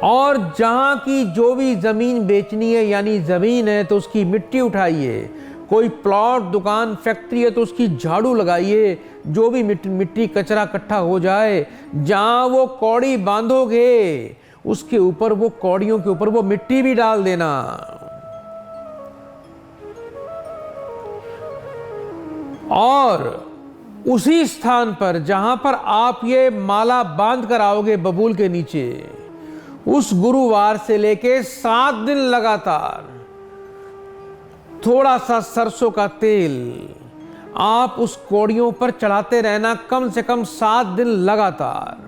Speaker 1: और जहां की जो भी जमीन बेचनी है, यानी जमीन है तो उसकी मिट्टी उठाइए। कोई प्लॉट, दुकान, फैक्ट्री है तो उसकी झाड़ू लगाइए। जो भी मिट्टी कचरा इकट्ठा हो जाए, जहां वो कौड़ी बांधोगे उसके ऊपर, वो कौड़ियों के ऊपर वो मिट्टी भी डाल देना। और उसी स्थान पर जहां पर आप ये माला बांध कर आओगे बबूल के नीचे, उस गुरुवार से लेके 7 दिन लगातार थोड़ा सा सरसों का तेल आप उस कौड़ियों पर चढ़ाते रहना, कम से कम 7 दिन लगातार।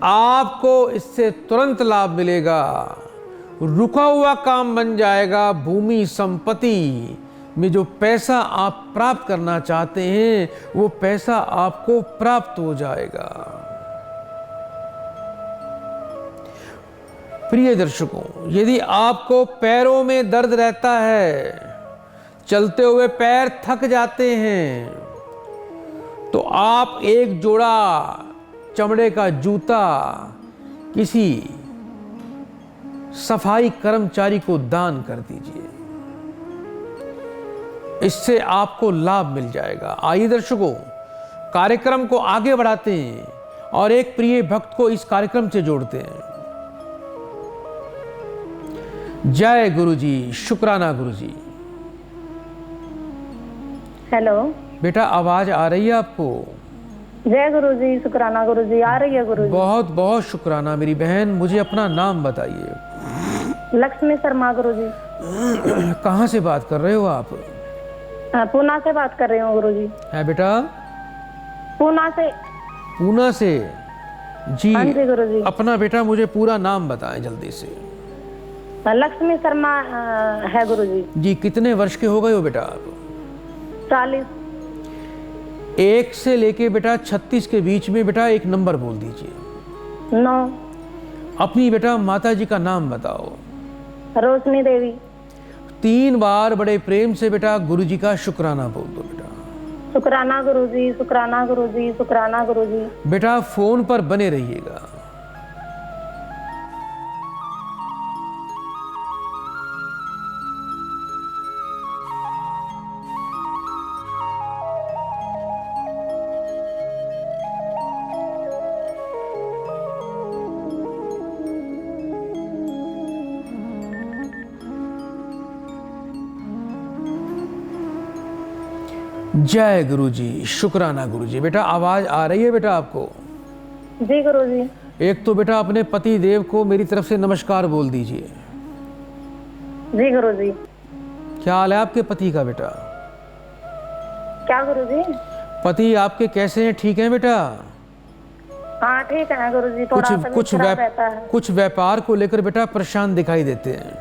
Speaker 1: आपको इससे तुरंत लाभ मिलेगा। रुका हुआ काम बन जाएगा। भूमि संपत्ति में जो पैसा आप प्राप्त करना चाहते हैं, वो पैसा आपको प्राप्त हो जाएगा। प्रिय दर्शकों, यदि आपको पैरों में दर्द रहता है, चलते हुए पैर थक जाते हैं, तो आप एक जोड़ा चमड़े का जूता किसी सफाई कर्मचारी को दान कर दीजिए। इससे आपको लाभ मिल जाएगा। आइए दर्शकों, कार्यक्रम को आगे बढ़ाते हैं और एक प्रिय भक्त को इस कार्यक्रम से जोड़ते हैं। जय गुरु जी, शुक्राना गुरु जी।
Speaker 3: हेलो
Speaker 1: बेटा, आवाज आ रही है आपको?
Speaker 3: जय गुरु जी, शुक्राना गुरु जी। आ रही है गुरु जी।
Speaker 1: बहुत बहुत शुक्राना मेरी बहन। मुझे अपना नाम बताइए।
Speaker 3: लक्ष्मी शर्मा गुरु जी।
Speaker 1: कहाँ से बात कर रहे हो आप?
Speaker 3: पूना से बात कर रही हूँ गुरु जी।
Speaker 1: है बेटा?
Speaker 3: पूना से।
Speaker 1: पूना से जी?
Speaker 3: हाँ जी गुरु जी।
Speaker 1: अपना बेटा मुझे पूरा नाम बताएं जल्दी से।
Speaker 3: लक्ष्मी शर्मा है गुरु जी।
Speaker 1: जी, कितने वर्ष के हो गए हो बेटा आप?
Speaker 3: 40।
Speaker 1: 1 से लेके बेटा 36 के बीच में बेटा एक नंबर बोल दीजिए।
Speaker 3: 9।
Speaker 1: अपनी बेटा माता जी का नाम बताओ।
Speaker 3: रोशनी देवी।
Speaker 1: 3 बार बड़े प्रेम से बेटा गुरु जी का शुक्राना बोल दो बेटा।
Speaker 6: शुक्राना गुरुजी, शुक्राना गुरुजी, शुक्राना गुरुजी।
Speaker 1: बेटा फोन पर बने रहिएगा। जय गुरुजी, शुक्राना गुरुजी। बेटा आवाज आ रही है बेटा आपको?
Speaker 6: जी गुरुजी।
Speaker 1: एक तो बेटा अपने पति देव को मेरी तरफ से नमस्कार बोल दीजिए।
Speaker 6: जी गुरुजी।
Speaker 1: क्या हाल है आपके पति का बेटा?
Speaker 6: क्या गुरुजी?
Speaker 1: पति आपके कैसे हैं? ठीक हैं बेटा?
Speaker 6: हाँ ठीक है गुरुजी, थोड़ा तबीयत खराब रहता है।
Speaker 1: कुछ व्यापार को लेकर बेटा परेशान दिखाई देते हैं।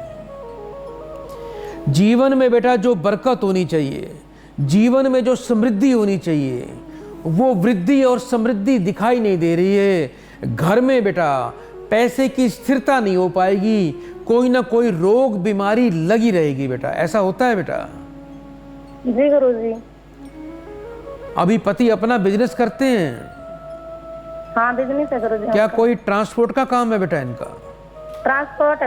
Speaker 1: जीवन में बेटा जो बरकत होनी चाहिए, जीवन में जो समृद्धि होनी चाहिए, वो वृद्धि और समृद्धि दिखाई नहीं दे रही है। घर में बेटा पैसे की स्थिरता नहीं हो पाएगी, कोई ना कोई रोग बीमारी लगी रहेगी बेटा। ऐसा होता है बेटा?
Speaker 6: जी गुरुजी।
Speaker 1: अभी पति अपना बिजनेस करते हैं?
Speaker 6: हाँ बिजनेस है गुरुजी।
Speaker 1: क्या कोई ट्रांसपोर्ट का काम है बेटा इनका?
Speaker 6: ट्रांसपोर्ट?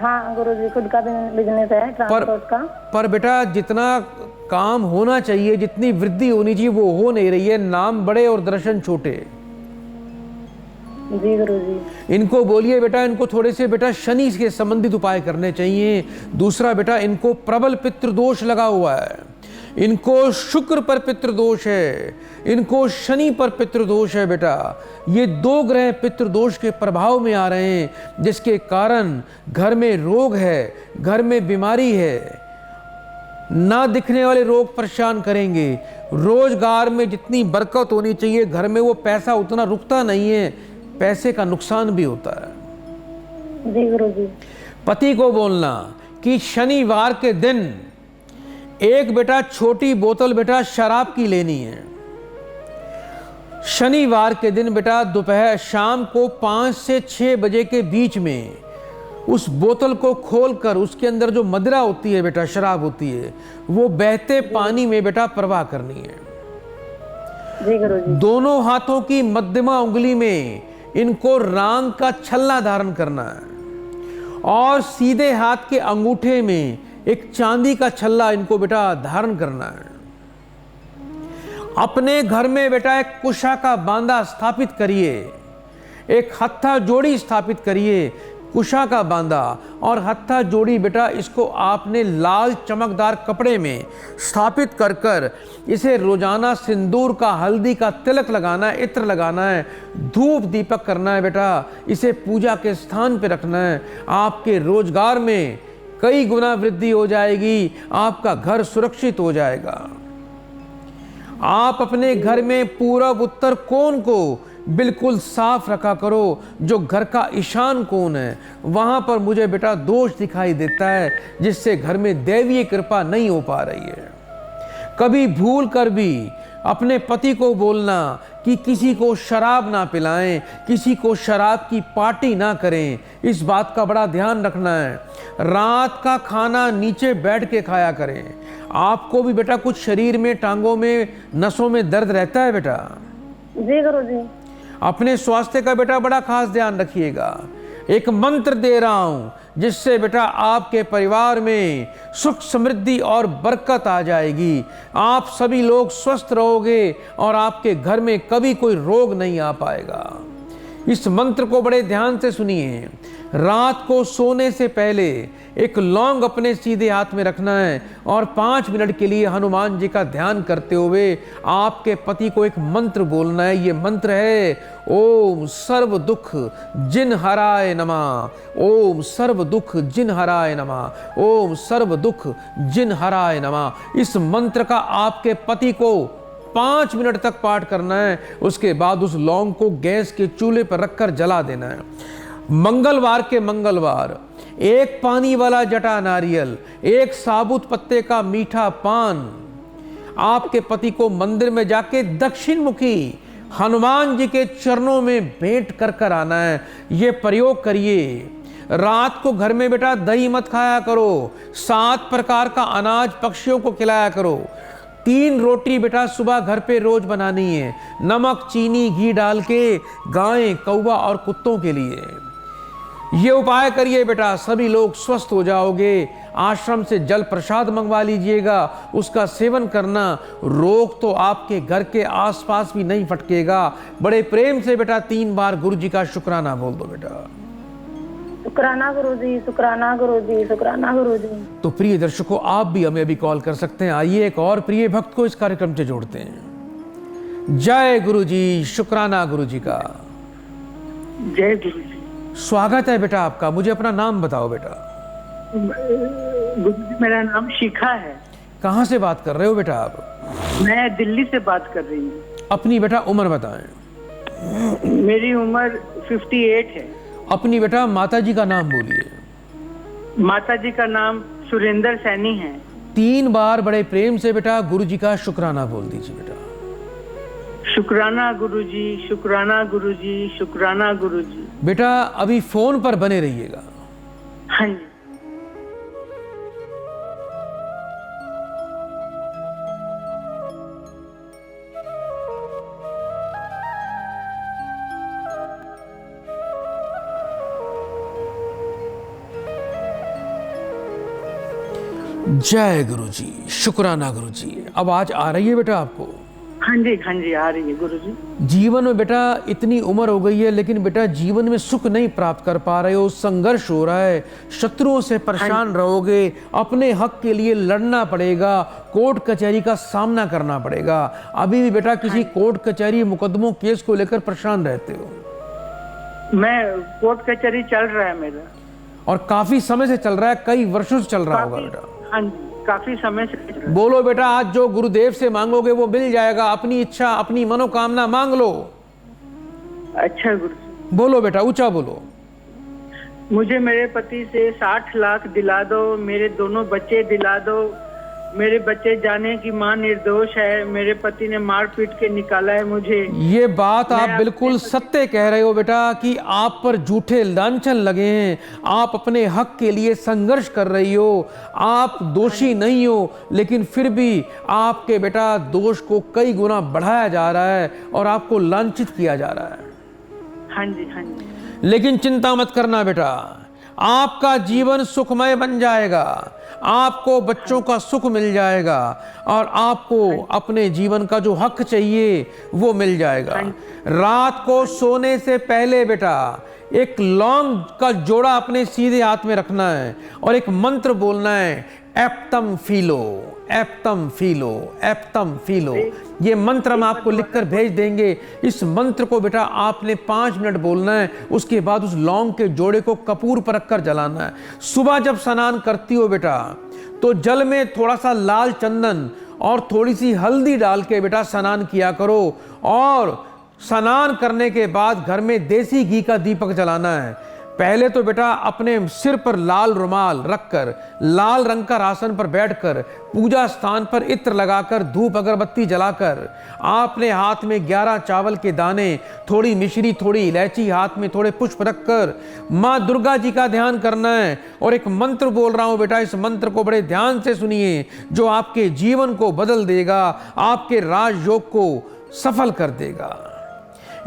Speaker 6: हाँ गुरुजी, खुद का बिजनेस है ट्रांसपोर्ट का।
Speaker 1: पर बेटा जितना काम होना चाहिए, जितनी वृद्धि होनी चाहिए, वो हो नहीं रही है। नाम बड़े और दर्शन छोटे।
Speaker 6: जी गुरुजी।
Speaker 1: इनको बोलिए बेटा, इनको थोड़े से बेटा शनि के संबंधित उपाय करने चाहिए। दूसरा बेटा, इनको प्रबल पितृदोष लगा हुआ है, इनको शुक्र पर पितृदोष है, इनको शनि पर पितृदोष है बेटा। ये दो ग्रह पितृदोष के प्रभाव में आ रहे हैं, जिसके कारण घर में रोग है, घर में बीमारी है। ना दिखने वाले रोग परेशान करेंगे। रोजगार में जितनी बरकत होनी चाहिए घर में, वो पैसा उतना रुकता नहीं है, पैसे का नुकसान भी होता है।
Speaker 6: जी गुरुजी।
Speaker 1: पति को बोलना कि शनिवार के दिन एक बेटा छोटी बोतल बेटा शराब की लेनी है। शनिवार के दिन बेटा दोपहर शाम को 5 से 6 बजे के बीच में उस बोतल को खोलकर उसके अंदर जो मदिरा होती है बेटा, शराब होती है, वो बहते पानी में बेटा प्रवाह करनी है।
Speaker 6: जी गुरुजी।
Speaker 1: दोनों हाथों की मध्यमा उंगली में इनको रांग का छल्ला धारण करना है और सीधे हाथ के अंगूठे में एक चांदी का छल्ला इनको बेटा धारण करना है। अपने घर में बेटा एक कुशा का बांधा स्थापित करिए, एक हत्था जोड़ी स्थापित करिए। कुशा का बांधा और हत्था जोड़ी बेटा, इसको आपने लाल चमकदार कपड़े में स्थापित कर कर इसे रोजाना सिंदूर का, हल्दी का तिलक लगाना है, इत्र लगाना है, धूप दीपक करना है बेटा। इसे पूजा के स्थान पे रखना है। आपके रोजगार में कई गुना वृद्धि हो जाएगी, आपका घर सुरक्षित हो जाएगा। आप अपने घर में पूरब उत्तर कोण को बिल्कुल साफ रखा करो। जो घर का ईशान कोण है, वहां पर मुझे बेटा दोष दिखाई देता है, जिससे घर में दैवीय कृपा नहीं हो पा रही है। कभी भूल कर भी अपने पति को बोलना कि किसी को शराब ना पिलाएं, किसी को शराब की पार्टी ना करें। इस बात का बड़ा ध्यान रखना है। रात का खाना नीचे बैठ के खाया करें। आपको भी बेटा कुछ शरीर में, टांगों में, नसों में दर्द रहता है बेटा?
Speaker 6: जी गुरुजी।
Speaker 1: अपने स्वास्थ्य का बेटा बड़ा खास ध्यान रखिएगा। एक मंत्र दे रहा हूं, जिससे बेटा आपके परिवार में सुख, समृद्धि और बरकत आ जाएगी। आप सभी लोग स्वस्थ रहोगे और आपके घर में कभी कोई रोग नहीं आ पाएगा। इस मंत्र को बड़े ध्यान से सुनिए। रात को सोने से पहले एक लौंग अपने सीधे हाथ में रखना है और 5 मिनट के लिए हनुमान जी का ध्यान करते हुए आपके पति को एक मंत्र बोलना है। ये मंत्र है ओम सर्व दुख जिन हराय नमः, ओम सर्व दुख जिन हराय नमः, ओम सर्व दुख जिन हराय नमः। इस मंत्र का आपके पति को 5 मिनट तक पाठ करना है। उसके बाद उस लौंग को गैस के चूल्हे पर रखकर जला देना है। मंगलवार के मंगलवार एक पानी वाला जटा नारियल, एक साबुत पत्ते का मीठा पान आपके पति को मंदिर में जाके दक्षिण मुखी हनुमान जी के चरणों में भेंट कर कर आना है। ये प्रयोग करिए। रात को घर में बेटा दही मत खाया करो। 7 प्रकार का अनाज पक्षियों को खिलाया करो। 3 रोटी बेटा सुबह घर पे रोज बनानी है, नमक चीनी घी डाल के, गाय कौवा और कुत्तों के लिए। ये उपाय करिए बेटा, सभी लोग स्वस्थ हो जाओगे। आश्रम से जल प्रसाद मंगवा लीजिएगा, उसका सेवन करना, रोग तो आपके घर के आसपास भी नहीं फटकेगा। बड़े प्रेम से बेटा 3 बार गुरु जी का शुक्राना बोल दो बेटा।
Speaker 6: शुक्राना गुरुजी, शुक्राना गुरुजी, शुक्राना गुरुजी।
Speaker 1: तो प्रिय दर्शकों, आप भी हमें अभी कॉल कर सकते हैं। आइए एक और प्रिय भक्त को इस कार्यक्रम से जोड़ते हैं। जय गुरु जी, शुक्राना गुरु जी का।
Speaker 7: जय गुरु जी।
Speaker 1: स्वागत है बेटा आपका। मुझे अपना नाम बताओ बेटा।
Speaker 7: गुरु जी, मेरा नाम शिखा है।
Speaker 1: कहाँ से बात कर रहे हो बेटा आप?
Speaker 7: मैं दिल्ली से बात कर रही हूँ।
Speaker 1: अपनी बेटा उम्र बताएं।
Speaker 7: मेरी उम्र 58 है।
Speaker 1: अपनी बेटा माता जी का नाम बोलिए।
Speaker 7: माता जी का नाम सुरेंद्र सैनी है।
Speaker 1: 3 बार बड़े प्रेम से बेटा गुरु जी का शुक्राना बोल दीजिए बेटा।
Speaker 7: शुक्राना गुरुजी, शुक्राना गुरुजी, शुक्राना गुरुजी।
Speaker 1: बेटा अभी फोन पर बने रहिएगा।
Speaker 7: हाँ जी।
Speaker 1: जय गुरु जी, शुक्राना गुरु जी। अब आज आ रही है बेटा आपको?
Speaker 7: हाँ जी आ रही है गुरुजी।
Speaker 1: जीवन में बेटा इतनी उम्र हो गई है, लेकिन बेटा जीवन में सुख नहीं प्राप्त कर पा रहे हो, संघर्ष हो रहा है, शत्रुओं से परेशान रहोगे, अपने हक के लिए लड़ना पड़ेगा, कोर्ट कचहरी का सामना करना पड़ेगा। अभी भी बेटा किसी कोर्ट कचहरी मुकदमों केस को लेकर परेशान रहते हो?
Speaker 7: मैं कोर्ट कचहरी चल रहा है मेरा।
Speaker 1: और काफी समय से चल रहा है, कई वर्षों से चल रहा होगा बेटा।
Speaker 7: हाँ जी, काफी समय से।
Speaker 1: बोलो बेटा, आज जो गुरुदेव से मांगोगे वो मिल जाएगा। अपनी इच्छा, अपनी मनोकामना मांग लो।
Speaker 7: अच्छा गुरु।
Speaker 1: बोलो बेटा, ऊंचा बोलो।
Speaker 7: मुझे मेरे पति से 60 लाख दिला दो, मेरे दोनों बच्चे दिला दो। मेरे बच्चे जाने की मां निर्दोष है, मेरे पति ने मार पीट के निकाला है मुझे।
Speaker 1: ये बात आप बिल्कुल सत्य कह रहे हो बेटा कि आप पर झूठे लांछन लगे हैं। आप अपने हक के लिए संघर्ष कर रही हो, आप दोषी नहीं हो, लेकिन फिर भी आपके बेटा दोष को कई गुना बढ़ाया जा रहा है और आपको लांछित किया जा रहा है।
Speaker 7: हाँ जी।
Speaker 1: लेकिन चिंता मत करना बेटा, आपका जीवन सुखमय बन जाएगा, आपको बच्चों का सुख मिल जाएगा और आपको अपने जीवन का जो हक चाहिए वो मिल जाएगा। रात को सोने से पहले बेटा एक लौंग का जोड़ा अपने सीधे हाथ में रखना है और एक मंत्र बोलना है, एप्तम फीलो, एप्तम फीलो, एप्तम फीलो। ये मंत्र हम आपको लिखकर भेज देंगे। इस मंत्र को बेटा आपने 5 मिनट बोलना है। उसके बाद उस लौंग के जोड़े को कपूर पर रखकर जलाना है। सुबह जब स्नान करती हो बेटा तो जल में थोड़ा सा लाल चंदन और थोड़ी सी हल्दी डाल के बेटा स्नान किया करो। और स्नान करने के बाद घर में देसी घी का दीपक जलाना है। पहले तो बेटा अपने सिर पर लाल रुमाल रखकर, लाल रंग का आसन पर बैठकर, पूजा स्थान पर इत्र लगाकर, धूप अगरबत्ती जलाकर, आपने हाथ में 11 चावल के दाने, थोड़ी मिश्री, थोड़ी इलायची, हाथ में थोड़े पुष्प रखकर माँ दुर्गा जी का ध्यान करना है। और एक मंत्र बोल रहा हूं बेटा, इस मंत्र को बड़े ध्यान से सुनिए, जो आपके जीवन को बदल देगा, आपके राजयोग को सफल कर देगा।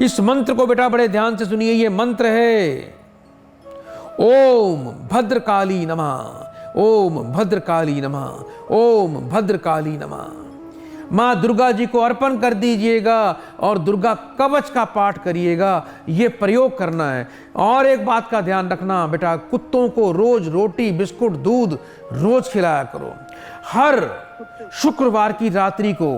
Speaker 1: इस मंत्र को बेटा बड़े ध्यान से सुनिए। ये मंत्र है ओम भद्रकाली नमः, ओम भद्रकाली नमः, ओम भद्रकाली नमः। माँ दुर्गा जी को अर्पण कर दीजिएगा और दुर्गा कवच का पाठ करिएगा। ये प्रयोग करना है। और एक बात का ध्यान रखना बेटा, कुत्तों को रोज रोटी, बिस्कुट, दूध रोज खिलाया करो। हर शुक्रवार की रात्रि को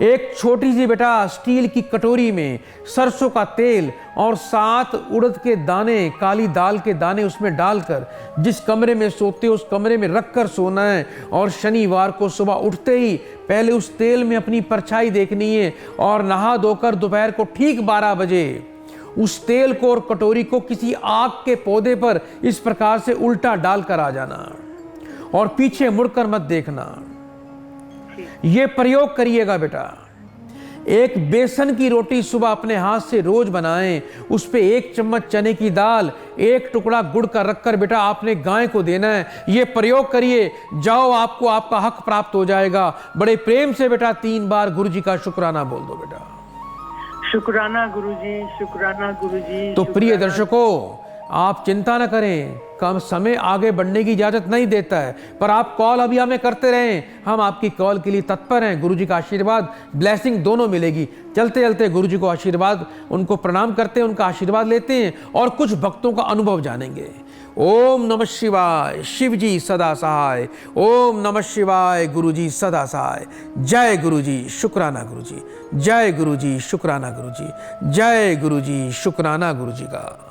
Speaker 1: एक छोटी सी बेटा स्टील की कटोरी में सरसों का तेल और 7 उड़द के दाने, काली दाल के दाने उसमें डालकर जिस कमरे में सोते हो उस कमरे में रखकर सोना है। और शनिवार को सुबह उठते ही पहले उस तेल में अपनी परछाई देखनी है और नहा धोकर दोपहर को ठीक 12 बजे उस तेल को और कटोरी को किसी आग के पौधे पर इस प्रकार से उल्टा डालकर आ जाना और पीछे मुड़कर मत देखना। ये प्रयोग करिएगा बेटा। एक बेसन की रोटी सुबह अपने हाथ से रोज बनाएं, उस पे 1 चम्मच चने की दाल, 1 टुकड़ा गुड़ का रखकर बेटा आपने गाय को देना है। ये प्रयोग करिए, जाओ आपको आपका हक प्राप्त हो जाएगा। बड़े प्रेम से बेटा 3 बार गुरु जी का शुक्राना बोल दो बेटा।
Speaker 7: शुक्राना गुरुजी, शुक्राना गुरुजी।
Speaker 1: तो प्रिय दर्शकों, आप चिंता न करें, कम समय आगे बढ़ने की इजाजत नहीं देता है, पर आप कॉल अभी हमें करते रहें, हम आपकी कॉल के लिए तत्पर हैं। गुरु जी का आशीर्वाद, ब्लेसिंग दोनों मिलेगी। चलते चलते गुरु जी को आशीर्वाद, उनको प्रणाम करते हैं, उनका आशीर्वाद लेते हैं और कुछ भक्तों का अनुभव जानेंगे। ओम नमः शिवाय, शिव जी सदा सहाय। ओम नमः शिवाय, गुरु जी सदा सहाय। जय गुरु जी, शुक्राना गुरु जी। जय गुरु जी, शुक्राना गुरु जी। जय गुरु जी, शुक्राना गुरु जी का।